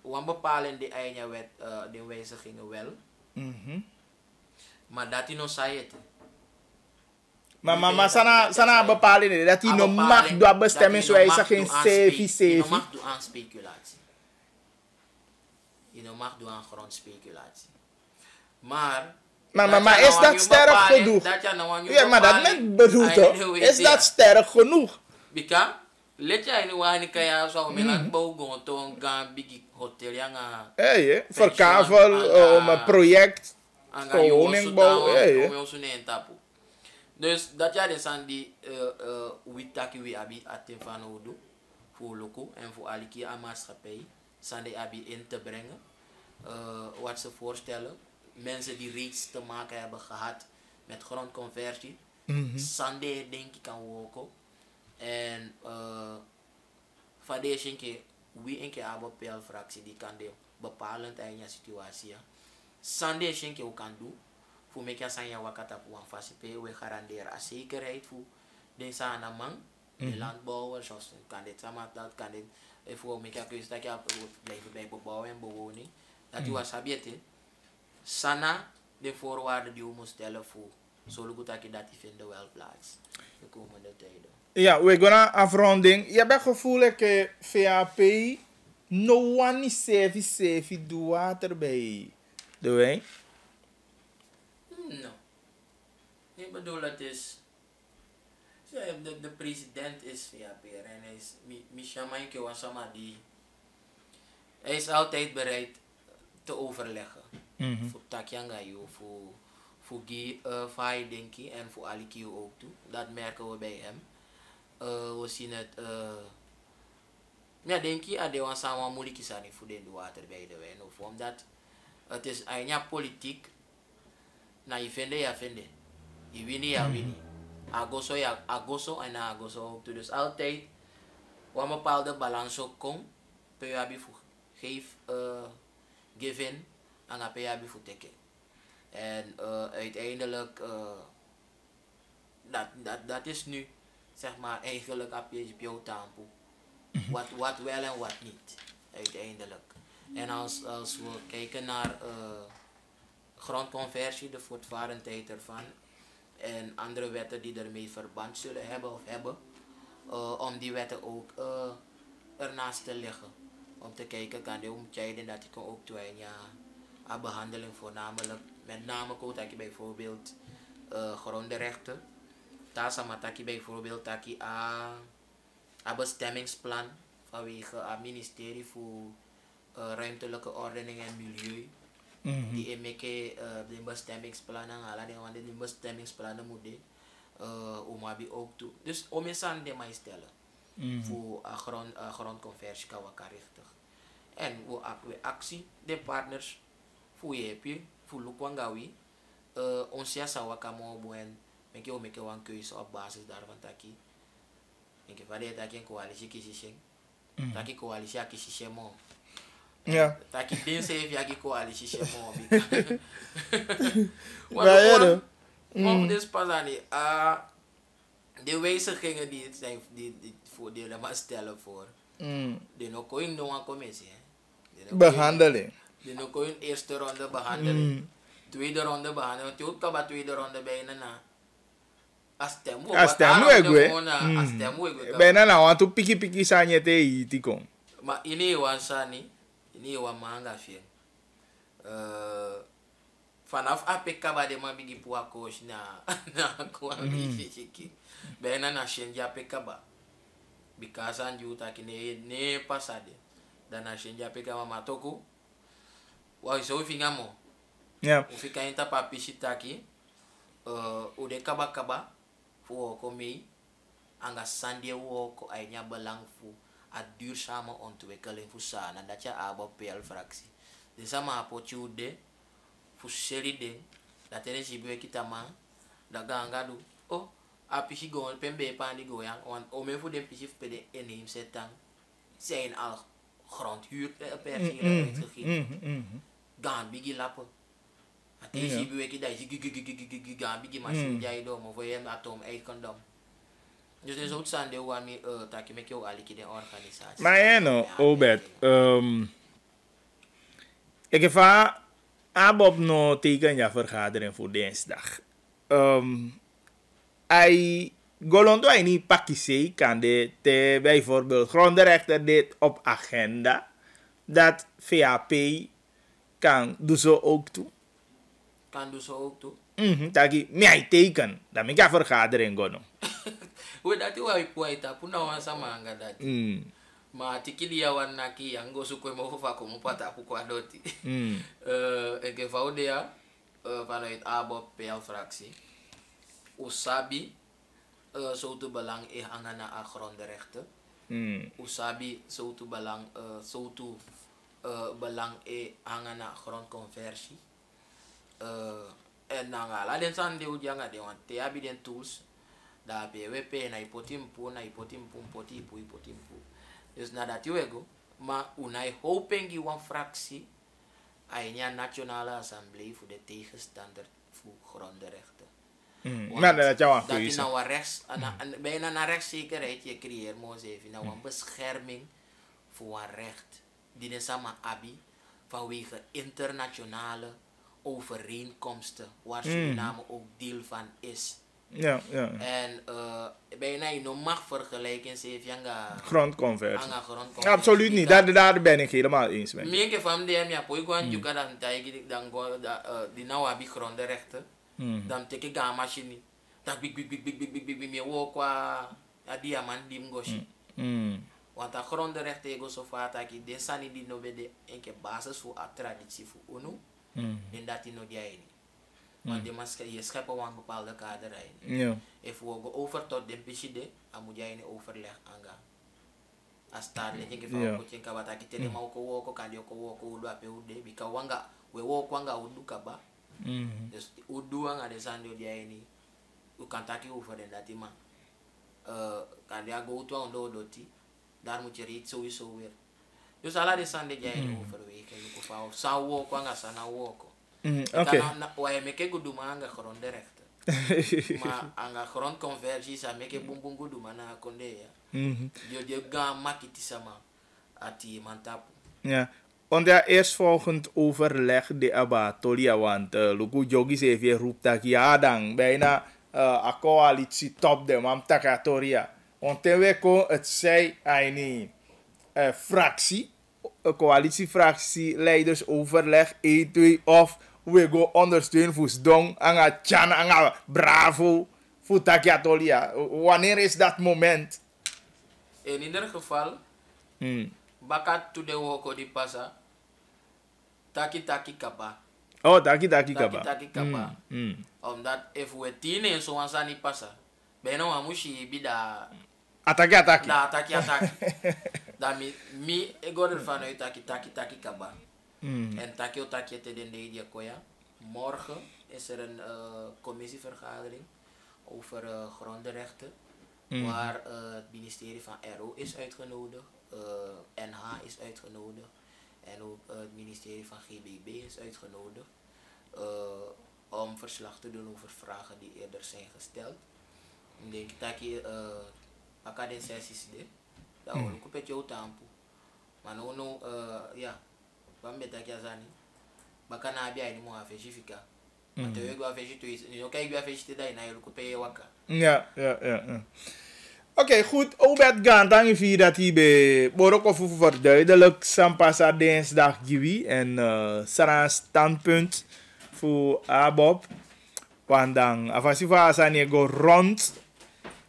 wan bepalen de aynya wet de wijzigingen wel maar dat no sayete. Maar sana bepalen dat hij nog mag door bestemmingswijziging je mag doen aan speculatie. Je mag doen aan grondspeculatie. Maar is dat sterk genoeg? Ja, maar dat net bedoeld toch? Is dat sterk genoeg? Bika, let je in wani kaya zo met bouw gewoon toon gaan big hotel yang verkavel om een project woningbouw. Dus dat jaar is aan die witaki we abi aten van odo voor loko en voor aliki aan maatschappij zijn die abi in te brengen wat ze voorstellen mensen die reeds te maken hebben gehad met grondconversie sande denk ik kan woko en van deze keer wie een keer hebben pel fractie die kan de bepalend in je situatie sande een keer ook kan doen voor mij kan je wakata voor een fasipe we garanderen a zekerheid voor deze aanman de landbouwers zoals kan dit samen dat kan dit voor mij kan je dat je blijven bij bebouwen en bewoning dat je was habite sana de voorwaarden die we moeten stellen voor zolang dat je dat vinden wel plaats de komende tijden. Ja, we gaan afronding. Je hebt gevoel dat VAP no one is safe do water bij de wijn. No. Ik bedoel, het is... De president is VAP en hij is... Michamaike Wasama die... Hij is altijd bereid te overleggen. Voor Takyangayu, voor Guy Fai Denki en voor Alikio ook toe. Dat merken we bij hem. We zien het... Ja, Denki, ade Wasama moeilijk is aan voor de water bij de wijn. Of omdat het is een politiek... Na je vinden ja vinden. Je wint ja wint. Agoso ja agoso en agoso ook. Dus altijd wat een bepaalde balans ook komt. Per je hebben voor geef given en per je hebben voor teken. En uiteindelijk dat is nu zeg maar eigenlijk op je tampo. Wat wel en wat niet uiteindelijk. En als we kijken naar grondconversie, de voortvarendheid ervan en andere wetten die ermee verband zullen hebben om die wetten ook ernaast te leggen. Om te kijken, kan die omtijden dat ik ook toe aan behandeling voornamelijk, met name ook dat je bijvoorbeeld grondrechten, dat je bijvoorbeeld dat je een bestemmingsplan vanwege het ministerie voor ruimtelijke ordening en milieu. Die emeke de bestemmingsplannen want de bestemmingsplannen moet om ook toe. Dus om je aan de mij stellen voor grondconversie kan richtig. En we actie de partners voor je heb je voor Lukwangawi ons ja zou kamo buen meke o meke wan keuze op basis daarvan taki. Ik heb vader taki een coalitie kiezen. Taki coalitie kiezen mo. Ja. Taki den se via ki coalitie mo. Maar dus pas aan de wijzigingen die het zijn, die voor de maar stellen voor. De nog koin nog een commissie. Behandeling. De nog koin eerste ronde behandeling. Tweede ronde behandeling. Want je kan bij tweede ronde bijna na. Astemu gue. Bijna nou want tu piki sanye te iti kon. Maar ini wan sani, ini wan manga film. Vanaf APK ba de ma bigi puwa coach na kwa bigi. Bijna na shenja APK ba. Bikasa njuta kine ne pasade. Dan na shenja APK ma toku. Wa iso finga mo. Ja. Ufika inta papi shitaki. Ude kaba voor ko mee anga sandie woko ainya belang fu a duurzame ontwikkeling fu sana dat je abo PL fractie de sama apochude fu seri ding dat ene jibe kitama da ganga du oh apishi go pembe pandi go yang want o me fu de pishi pede enim setang zijn al grondhuur per jaar uitgegeven gaan bigi lappen. Deze beweging die is gigi machine jij door maar voor je atom eigen kondom. Dus er is ook zande wanneer dat je met jou al die organisatie. Maar ja no, Obed. Ik heb Abob no teken ja vergadering voor dinsdag. Ai Golondo ai niet pakisei kan de bijvoorbeeld grondrechter dit op agenda dat VAP kan doen zo ook toe. Kan dus ook toe. Taki mij teken, dan ik ga vergadering gono. Hoe dat u ai poeta, puna wan sama anga dat. Ma tikili ya wan naki yango su ko mo fa ko mo pata ku kwa doti. Ik eenvoudig ja vanuit ABOP PL fractie. Usabi zo te belang e hangana a grondrechten. Usabi zo te belang belang e hangana grondconversie. En dan ga laten zijn de ujanga de want te hebben den tools daar PWP na ipotimpu ipotimpu dus nadat je ego maar unai hoping je een fractie aïnia nationale assemblee voor de tegenstander voor grondrechten. Maar dat jou aan dat je nou rechts bijna naar rechtszekerheid je creëert moest even nou een bescherming voor een recht die de sama abi vanwege internationale overeenkomsten waar Suriname ook deel van is. Ja. En bijna je nog mag vergelijken met grondconversie. Absoluut niet, daar ben ik helemaal eens mee. Meer van de ja, poi gewoon je kan dan go die nou heb grondrechten. Dan teke ga machine. Dat big me wo qua diamant dim goshi. Want dat grondrechten ego so vaak dat je de sani die no be de enke basis voor a traditie voor unu. En dat die no die niet. Want je scheppen een bepaalde kader in. If we go over tot de piside, dan moet jij in overleg aangaan. Als daar denk ik van wat je kan wat ik tele maar ook kan je ook udu ape ude bika wanga we walk wanga udu kaba. Dus udu wanga de sando die niet. U kan taki over en dat man. Kan dia go to ondo doti. Daar moet je reeds sowieso weer. Dus alla de sande die niet overwegen. Je kan van zou walk wanga sana walk. Oké. Waar je meke goeduma anga grondrechten. Maar anga grondconversie sa meke bumbum goeduma na konde ya. Je ga makiti sama ati mantapu. Ja. Onder eerstvolgend overleg de abatolia want luku jogi se weer roept dat ja dan bijna a coalitie top de mam takatoria. Onten we kon het zij een fractie, coalitiefractie leiders overleg 1 2 of we go ondersteunen voor Sdong, anga Chana, anga Bravo, voor Takatolia. Wanneer is dat moment? In ieder geval, bakat to de woko di pasa, taki kapa. Oh, taki kapa. Taki kapa. Omdat if we tien en zo aan niet pasa, bijna wa mushi bida. Ataki. Da ataki. Da mi ego ervan uit taki kapa. En taki te den de koya. Morgen is er een commissievergadering over grondrechten. Waar het ministerie van RO is uitgenodigd, NH is uitgenodigd en ook het ministerie van GBB is uitgenodigd. om verslag te doen over vragen die eerder zijn gesteld. Ik denk dat je akadem sessies de, dat we ook een beetje tampo. Maar no ja, wat met dat jazani, bakana abia ni mo afejifika. Want je gaat vegeteren, je kan je vegeteren dat je ook op je wakker. Ja. Oké, goed. Obed gaan dan vier dat hij bij Boroko verduidelijk Sampasa dinsdag Giwi en Sarah standpunt voor Abob. Want dan afasifa zijn go rond.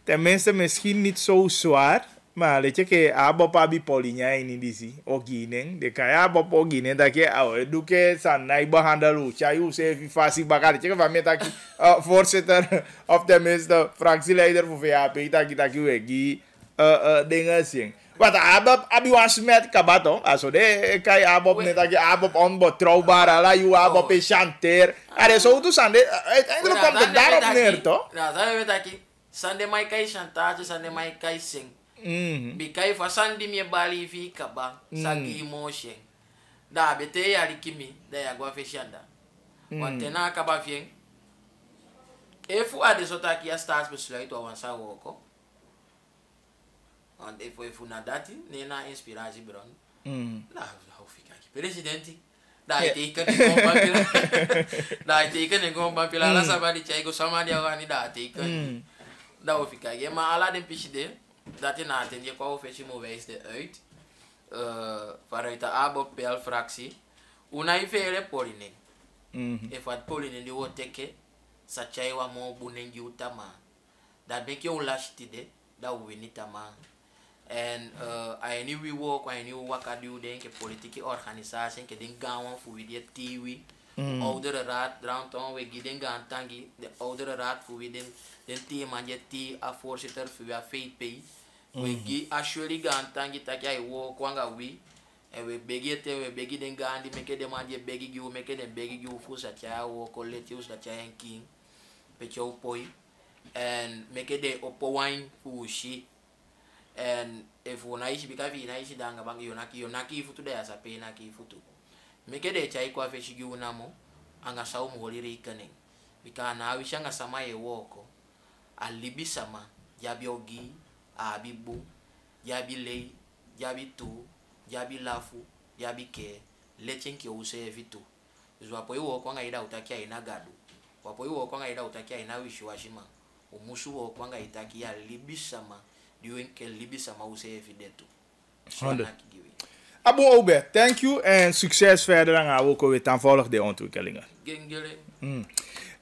Tenminste misschien niet zo zwaar. Maar weet je ke Abob abi polinya in disi ogining. De kan Abob ogining dat je ouwe doe ke sanai behandelen. Chayu se fasi bakar. Je van met dat voorzitter of tenminste fractieleider voor VAP dat je wegi dingen zing. Wat Abob abi was met kabato. Also de kan Abob net dat je Abob onbetrouwbaar. Ala you Abob is chanter. Er zo toe sande. Uiteindelijk komt het daarop neer toch? Ja, dat weet dat je sande mai kai chantage, sande mai kai sing. Bikai fasandi mi bali fi kaba sagi emotion da bete ya likimi da ya gwa feshanda wantena kaba fien efu ade sotaki ya stars besluit o wansa woko and efu na dati ne na inspiratie bron la hou fika ki presidenti da iteken ngo papila da iteken ngo papila la sabadi chaigo samadi awani da iteken da hou fika ye ma ala den pichide dat je na ten je kwam officieel wijst uit vanuit de ABOP-fractie una ifere polining if wat polining die wordt teke sachai wa mo bunengi utama dat ben je ulashitide dat we niet ama en ayeni we work ayeni wakadu denke politieke organisatie ke den gawan voor wie die tiwi oudere raad dranton we giden gaan tangi de oudere raad voor wie den team man je ti a voorzitter voor ya VP we gi actually gaan tangi takia I wo kwanga we and we begi den gaan di meke de man je begi gi meke den begi gi fu sa cha wo collective sa cha king pecho poi and meke de opo wine fu shi and if una ishi bikavi na ishi danga bang yonaki futu de asa pe na ki futu meke de chai kwa feshi gi unamo anga sau mo holire ikanen bikana wishanga sama ye woko alibi sama jabi ogi abibu jabi lei jabi tu jabi lafu jabi ke lechen ki use vitu zwapo iwo kwanga ida utakia ina gadu wapo iwo kwanga ida utakia ina wishiwashima umusu wo kwanga itakia libi sama diwenke libi sama use evidentu Abu Obe, thank you en succes verder aan ook weer ten volg de ontwikkelingen. Gengele.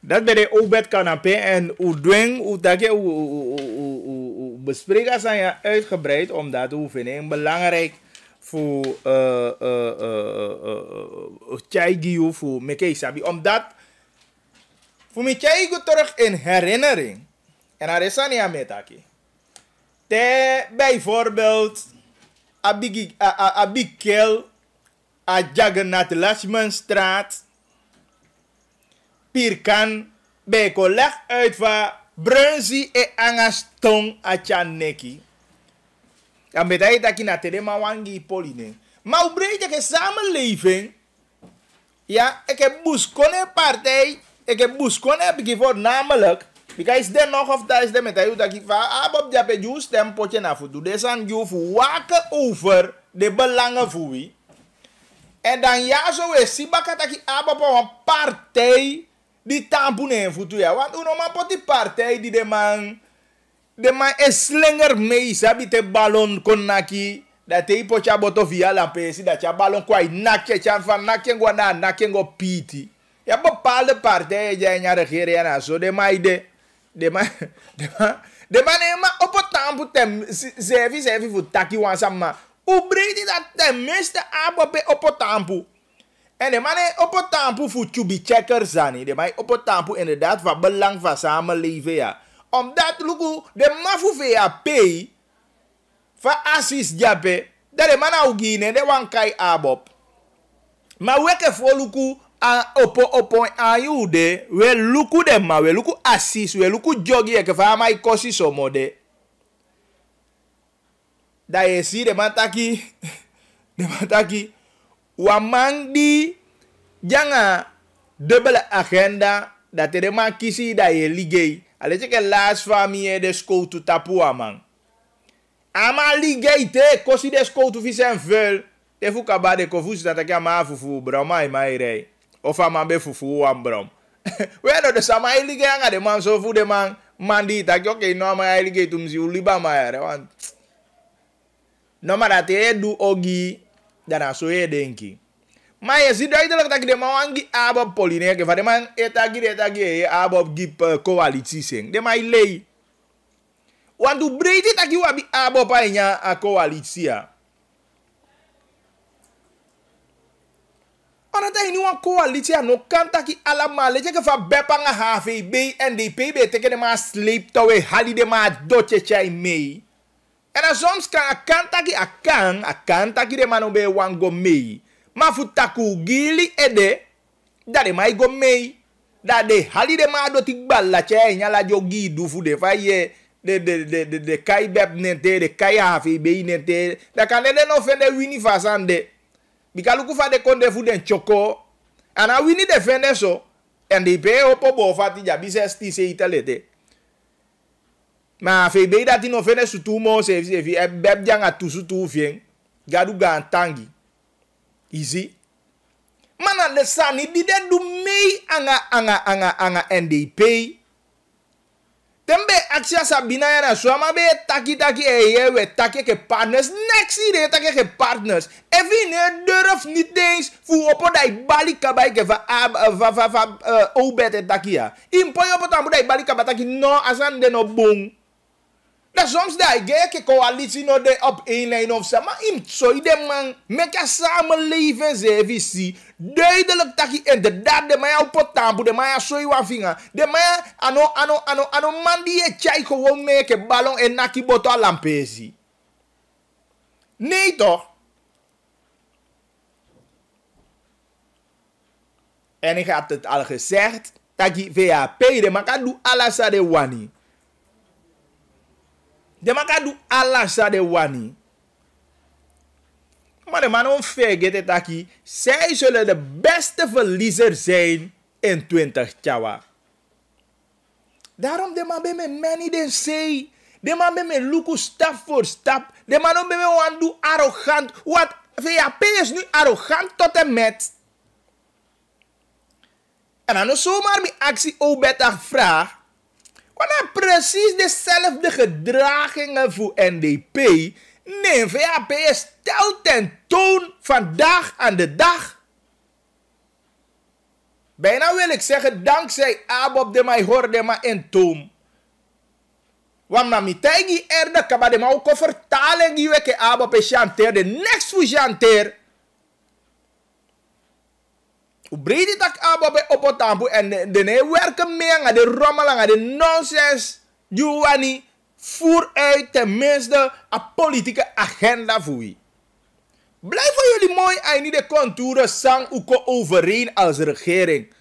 Dat bij de Obed Kanapé en hoe dat je bespreken zijn uitgebreid omdat we vinden belangrijk voor Tjaigio voor Mekei Sabi omdat voor mij Tjaigo terug in herinnering en er is aan metaki. Bijvoorbeeld Abikel a Jagannath Lachmanstraat Pirkan beko leg uit van Brunzi e Angastong a Chaneki. En met hij dat je na terema wangi poline. Maar hoe breed je samenleving? Ja, ik heb buskone partij. Ik heb buskone bijvoorbeeld namelijk. Because is er nog of dat is er met hij dat je van Abob Jape juist stem potje na voet. Dus aan je voor waken over de belangen voor wie. En dan ja zo is Sibaka dat je Abob een partij die tampoenen voet ja. Want hoe normaal pot die partij die de man is slinger mee sabi te ballon kon naki dat hij potje boto via la pesi dat je ballon kwai nakje chan van nakje go na nakje go piti. Ja bepaalde partijen jij in regering en zo de man ema op het tampo tem zevi voor taki wansama. Hoe breed is dat tenminste Abob op het tampo? En de man op het tampo voor chubi checkers zani. De man op het tampo inderdaad van belang van samenleven ja. Omdat luku de man voor VAP van Assis Jape dat de man au gine de wan kai Abob. Maar weke voor luku opo ayude we luku de ma we luku Assis we luku jogi eke fa mai kosi somode. Da je si de man taki wamang di jangan double agenda dat de man kisi da je ligay. Ale che ke last famille de sko tu tapu man. Ama ligay te kosi de sko tu visen vel. Te fu kabade ko fu dat ke ma fufu bro mai rei. Of ama be fufu wan bro. We do de sama ligay anga de man so fu de man mandi tak oke no ma ligay tum si uliba ma re wan. No ma dat e du ogi dana so e denki. Maar je duidelijk dat de man die abob Poline, van de man etagi abob gip coalitie sing. De man lei. Want du breed dat je wabi abob a coalitie. Omdat hij nu een coalitie no kan taki allemaal. Let je van bepanga HVB en NDP beteken de man sleeptouw hali de man dotje chai mee. En dan soms kan taki de man obe wango mee. Maar voor taku gili ede, dat de mij go mee. Dat de hali de ma do tik balla che nyala jogi du fu de fa ye de kai beb nente de kai HVB nente. Da kan de no fende wini fasande. Bikaluku fa de konde fu den choko. Ana wini defende so. En de pe opo bo fati ja bisesti se italete. Ma HVB dat no fende su tu mo se beb janga tu su tu fien. Gadu ga tangi. Easy. Mana lesani di de du mei anga NDP. Tembe aksia sabina yana swama be taki we taki ke partners. Next ide taki ke partners. Even ne durf niet eens fu opo dai bali kabai ke va obet taki ya. Impoyo opo tambu dai bali kabataki no asan de no bong. Dat soms dat ik coalitie no de op één lijn of zo, maar zo de man met je samenleven service duidelijk dat je inderdaad de man op tampo de man zo je vinger de man ano man die je chai gewoon make ballon en naki boto lampezi. Nee toch? En ik had het al gezegd dat je VAP de man kan doen alles aan de wani. De man kan doen alles aan de wani. Maar de man vergeet dat zij zullen de beste verliezer zijn in 20 Tjawa. Daarom de man bij me many den say. De man bij me luku stap voor stap. De man bij me want doen arrogant. Wat VAP is nu arrogant tot en met. En dan zomaar mijn actie ook beter vraag. Want precies dezelfde gedragingen voor NDP. Nee, VAP stelt ten toon vandaag aan de dag. Bijna wil ik zeggen, dankzij Abob de mij hoorde maar in toom. Want na mi tegi erde kaba de mij ook vertalen die weke Abob is chanteer. De next voor chanteer. Hoe breed het dat Abob op het tampo en de ne werken mee aan de rommel aan de nonsens. Juwani. Voer uit tenminste een politieke agenda voor je. Blijf voor jullie mooi en niet de contouren sang uko overeen als regering.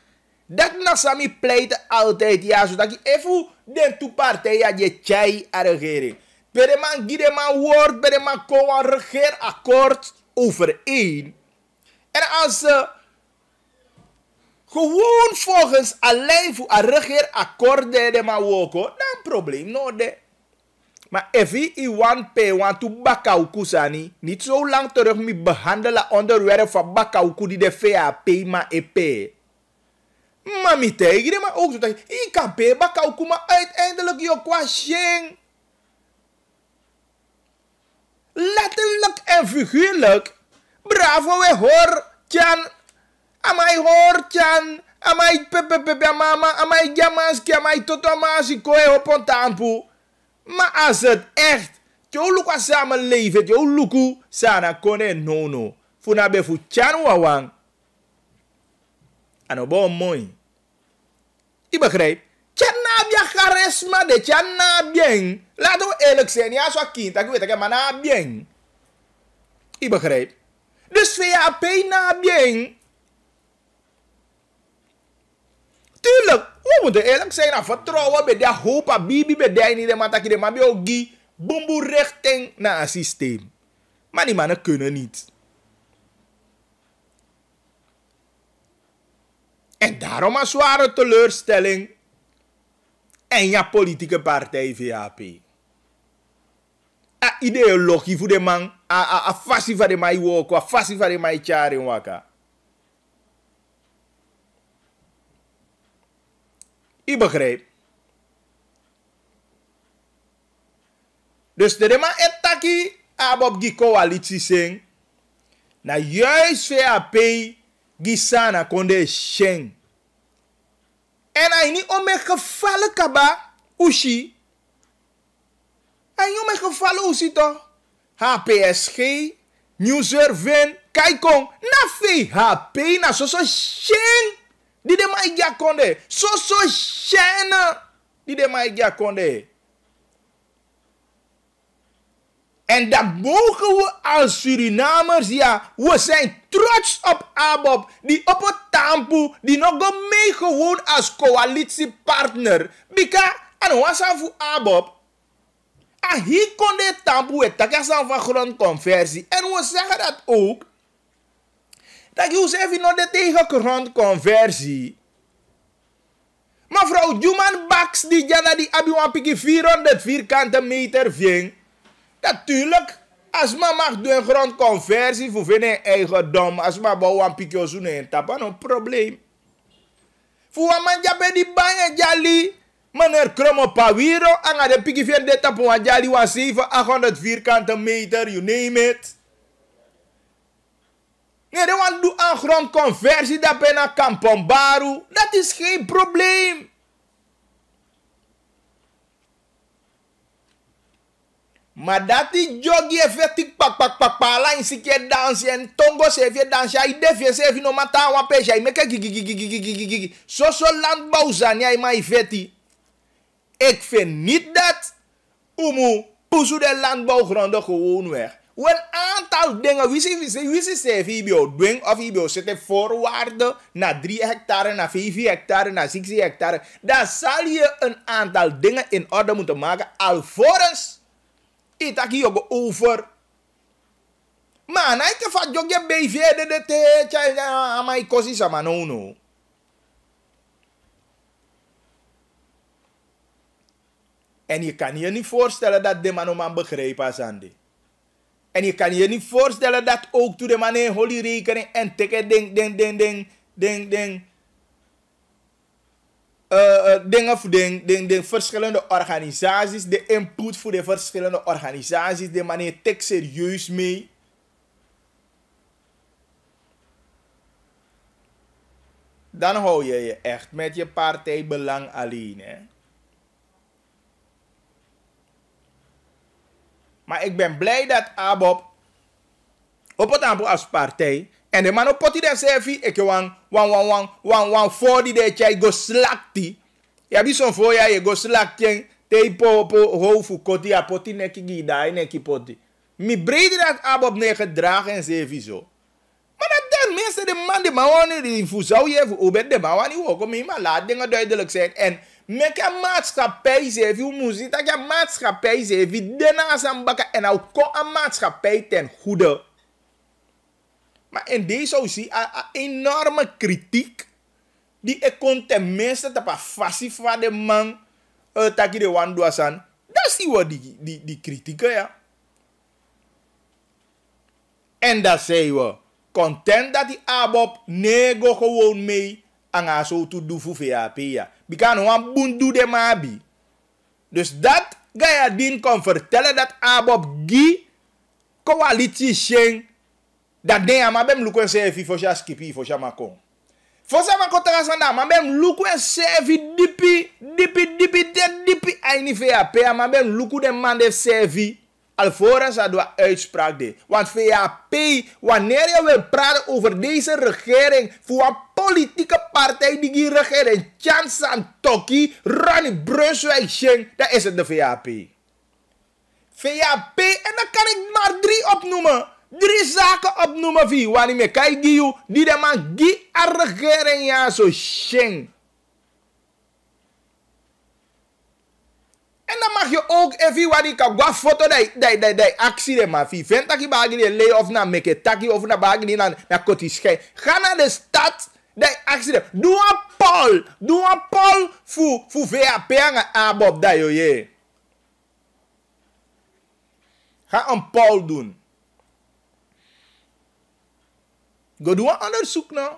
Dat na sami pleiten altijd ja, zodat je even den toe partij je chai a regering. Bij de man gide man woord, bij de man komen regeerakkoord overeen. En als ze gewoon volgens alleen voor een regeerakkoord de man woko, dan probleem no de. Maar even iwan pe want to bakauku sani. Niet zo lang terug me behandelen onderwerp van bakauku die de VAP ma EP. Maar mi tegen maar ook zo dat ik kan pe bakauku maar uiteindelijk je kwa sheng. Letterlijk en figuurlijk. Bravo we hoor chan. Amai hoor chan. Amai pepe mama. Amai jamaski. Amai totomasi koe op tampu. Maar als het echt, jou luku samenleven, jou luku sana kone nono. Funa be fu chan wawang. Ano bon mooi. Je begrijpt? Chan nabia charisma de chan nabien. Laten we eerlijk zijn, ja, zo kind, ik weet het, maar nabien. Je begrijpt? Dus VAP nabien. Tuurlijk, we moeten eerlijk zijn en vertrouwen bij de hoop aan Bibi bij de niet de man dat je de man bij ogi boemboe richting naar een systeem. Maar die mannen kunnen niet. En daarom een zware teleurstelling en je politieke partij VAP. A ideologie voor de man, a fassie van de mij woko, a fassie van de mij chari waka. Ik begrijp. Dus de man etaki abob die coalitie sing. Na juist VAP gisana konde sheng. En hij niet om mijn gevallen kaba ushi. Hij niet om mijn gevallen ushi toch. HPSG, Newservin, Kaikong, na VHP na so sheng. Die de mai ja konde. So sheng. Die de mai ja konde. En dat mogen we als Surinamers, ja, we zijn trots op ABOP, die op het tampu, die nog mee gewoon als coalitiepartner. Bika, en wat zijn voor ABOP? En hier kon de tampu het takassan van grondconversie. En we zeggen dat ook, dat je even nog de tegen grondconversie. Mevrouw Juman Baks, die jana die abiwan piki 400 vierkante meter ving. Natuurlijk, als man mag doen grondconversie voor zijn eigendom, als man bouwt een pikje zoenen en tappen, een probleem. Voor een man jabe die bangen jali, meneer Kromo Pawiro, en de pikje van de tappen van jali was 700-800 vierkante meter, you name it. Nee, de want doe een grondconversie, dat ben een Kampombaru, dat is geen probleem. Maar dat die jogi effectief pak lijn si ke dansen en tongo se vie dansen ai defie se vie no mata wa pesha ai meke gigi so landbouw zijn jij maar effectief. Ik vind niet dat umu pusu de landbouwgronden gewoon weg. Een aantal dingen wie se bio doen of bio zitten voorwaarden naar 3 hectare, naar 5 hectare, naar 6 hectare. Dan zal je een aantal dingen in orde moeten maken alvorens itaki yogo over. Maar na ik van jogge BV de te amai kosi sama no. En je kan je niet voorstellen dat de man begrepen is aan die. En je kan je niet voorstellen dat ook toen de man een holy rekening en teke dingen voor de verschillende organisaties, de input voor de verschillende organisaties, de manier tek serieus mee. Dan hou je je echt met je partijbelang alleen. Hè? Maar ik ben blij dat ABOP op het aantal als partij en de man op poti de sefi ik wan voor die de chai go slakti. Ja bi son voor je go slakti te po hofu koti a poti neki gida neki poti. Mi brede dat ABOP ne gedragen en sefi zo. Maar dat dan mensen de man wanneer die voor je even obed de man wanneer ook om maar laat dingen duidelijk zijn en met een maatschappij zegt, hoe moet je dat je maatschappij zegt, wie daarnaast aan bakken en ook een maatschappij ten goede. Maar in deze zie je een enorme kritiek die ik kon tenminste te passie van de man dat je de wandel aan. Dat zie je die kritieken, ja. En dat zei we, content dat die ABOP nego gewoon mee en zo te doen voor VAP, ja. Bikan wan bundu de mabi. Dus dat ga je din kon vertellen dat ABOP gi coalitie sheng dat de ama bem lukwen sevi for ja skipi for ja makon. For sa makon terasanda ma bem lukwen sevi dipi aini VAP ama bem luku de man de sevi alvorens dat we uitspraak de. Want VAP, wanneer je wil praten over deze regering, voor een politieke partij die regering, Chance aan Toki, Ronnie Brunswijk, dan is het de VAP. VAP, en dan kan ik maar 3 opnoemen. 3 zaken opnoemen, wie, wanneer me kijk die de man die een regering ja zo sheng. En dan mag je ook even wat ik kan gaan foto die actie de maar vindt dat je bagel de lay of na make taki of na bagel na kotischij. Ga naar de stad Dai accident. Doe een poll voor VAP aan Abob dat je. Ga een poll doen. Go doen een onderzoek nou.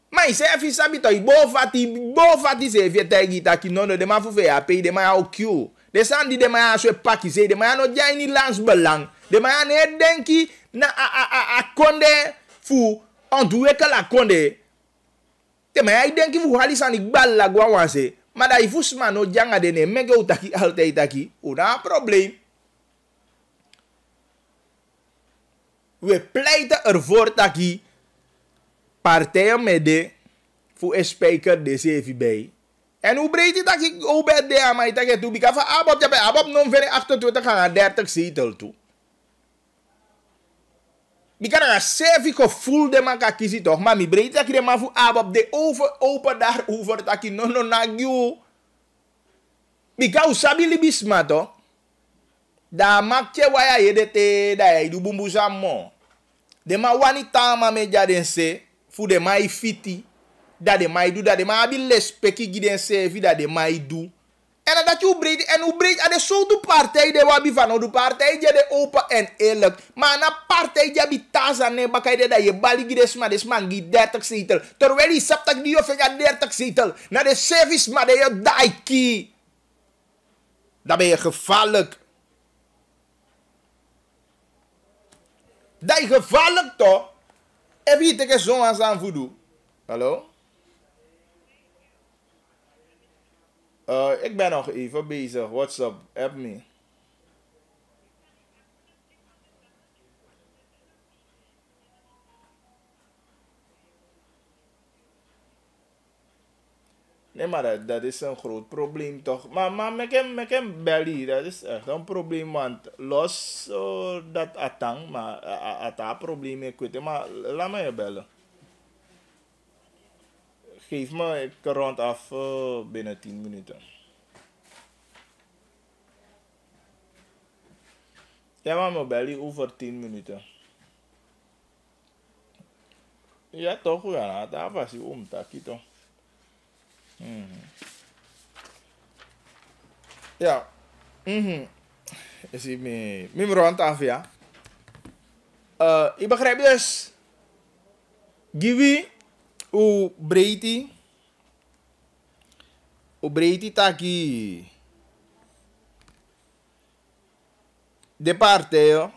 Maar je zegt je sabi toch, bovati se je tegi taki nono de ma voor VAP, de ma ook Q. De san die de ma so pakkie se, de ma no jai ni lands belang. De ma ne denki na a konde fu ontwikkelen konde. De ma ai denki fu hali san ik balla gwa wanse. Maar dat je fusma no janga de ne mege utaki altijd taki, una probleem. We pleiten ervoor taki partijen met de voor een speaker de CVB. En hoe breed is dat ik hoe bij de aan mij tegen toe? Bika van Abob ja bij Abob non verre 28 gaan 30 zetel toe. Bika na CV gevoel de man kan kiezen toch, maar mi breed dat ik de man voor Abob de open daar over dat ik no nagyo. Bika usabi libisma toch? Da makje waya yede te da ya du bumbu samo. De ma wani tama me jaden se fu de mai fiti dat de mai do dat de ma abi lespeki giden se fi dat de mai do. En dat je breed en hoe breed aan de soort partij de wabi van de partij je de open en eerlijk. Maar na partij je bi taza ne bakay dat je bali gides maar des man gi 30 zetel. Terwijl je saptak die of je 30 zetel. Na de service maar de je daiki. Dan ben je gevaarlijk. Dat is gevaarlijk toch? Even je tegen zo'n aan voodoo. Hallo? Ik ben nog even bezig. What's up? Help me. Nee, maar dat is een groot probleem toch? Maar met hem belly, dat is echt een probleem. Want los dat atang, maar dat probleem ik weet. Maar laat me je bellen. Geef me, ik rond af binnen 10 minuten. Ja, maar me belly over 10 minuten. Ja, toch? Ja, daar was je omtakkie toch? Ja. Is hij me rond af, ja. Ik begrijp dus. Givi u breiti taki de partij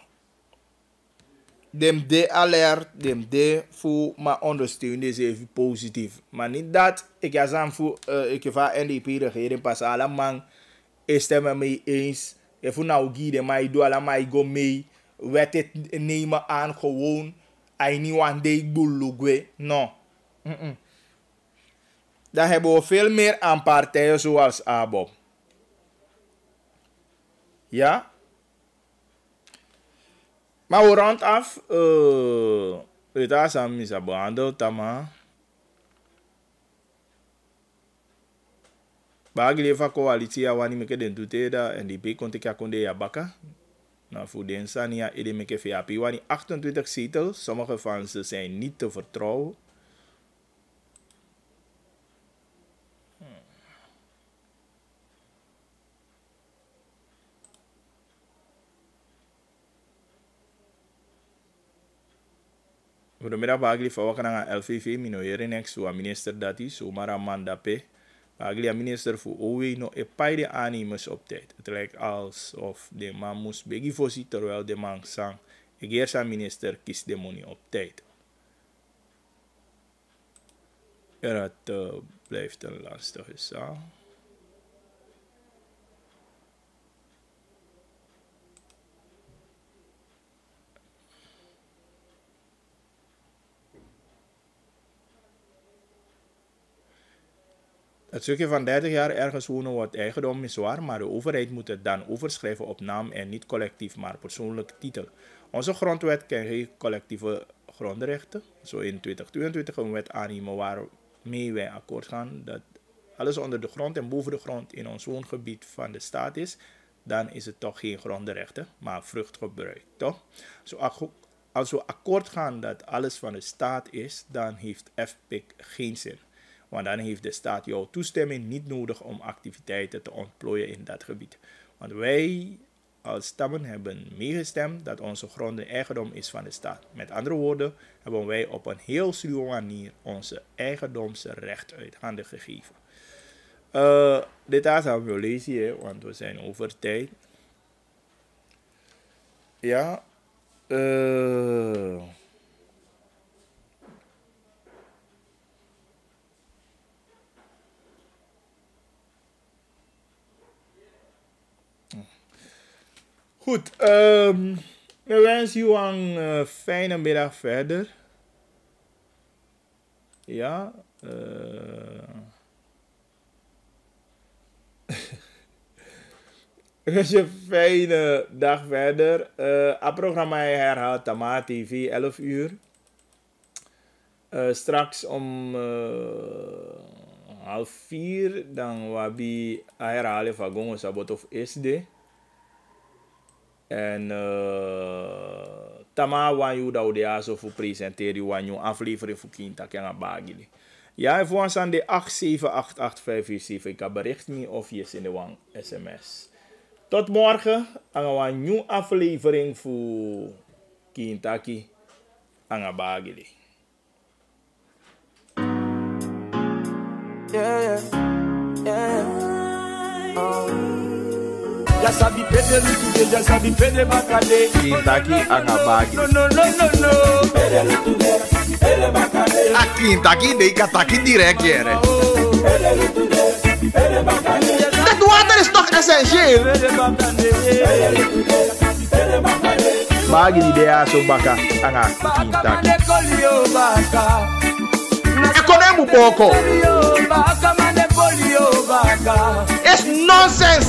dem de alert dem de voor maar ondersteunen is even positief maar niet dat ik ja aan voor ik va NDP regering pas allemaal is stemmen mee eens je voor nou gide maar doe allemaal go mee wet het nemen aan gewoon I niet want de bulugwe no. Dan hebben we veel meer aan partijen zoals Abob. Ja? Maar we rond af. Het is aan mij behandeld, tama. Bagi leva coalitie ya wani meke den tuteda en die be konte ka konde ya baka. Nou, voor de Insania edemeke VAP wani 28 zetels. Sommige van ze zijn niet te vertrouwen. Goedemiddag, Bagli. Van wakker naar LVV. Minoere next to minister Dati. Somara Mandape. Bagli, minister voor OW. No e paide aannemers op tijd. Het lijkt alsof de man moest begin terwijl de man sang. Ik eerst aan minister kiest de money op tijd. Ja, dat blijft een lastige zaak. Het stukje van 30 jaar ergens wonen wordt eigendom is zwaar, maar de overheid moet het dan overschrijven op naam en niet collectief, maar persoonlijke titel. Onze grondwet kent geen collectieve grondrechten. Zo in 2022 een wet aannemen waarmee wij akkoord gaan dat alles onder de grond en boven de grond in ons woongebied van de staat is, dan is het toch geen grondrechten, maar vruchtgebruik, toch? Zo als we akkoord gaan dat alles van de staat is, dan heeft FPIC geen zin. Want dan heeft de staat jouw toestemming niet nodig om activiteiten te ontplooien in dat gebied. Want wij als stammen hebben meegestemd dat onze grond de eigendom is van de staat. Met andere woorden hebben wij op een heel sluwe manier onze eigendomsrecht uit handen gegeven. Dit gaan we lezen, want we zijn over tijd. Ja. Goed, we wensen u een fijne middag verder. Ja. Dus een fijne dag verder. Het programma herhaalt Tama TV 11 uur. Straks om 3:30 dan wabi herhalen van Gongo Sabot of SD. En Tama wanneer dat we zo voor presenteren wanneer aflevering voor Kinta kan bagili. Ja, voor ons aan de 8788547 ik heb bericht niet of je in de wang sms. Tot morgen aan een nieuwe aflevering voor Kintaki aan bagili. Yeah. Já sabe perder tudo, já sabe perder bacalhau. Kintaki aan bagili. No. Perder tudo, perder bacalhau. A Kintaki dei kataki direct here. Perder tudo, perder bacalhau. Dat water is toch essentieel? Perder bacalhau. Bagili de aso baka aan Kintaki. Economo pouco. Baka mane polio baka. It's nonsense.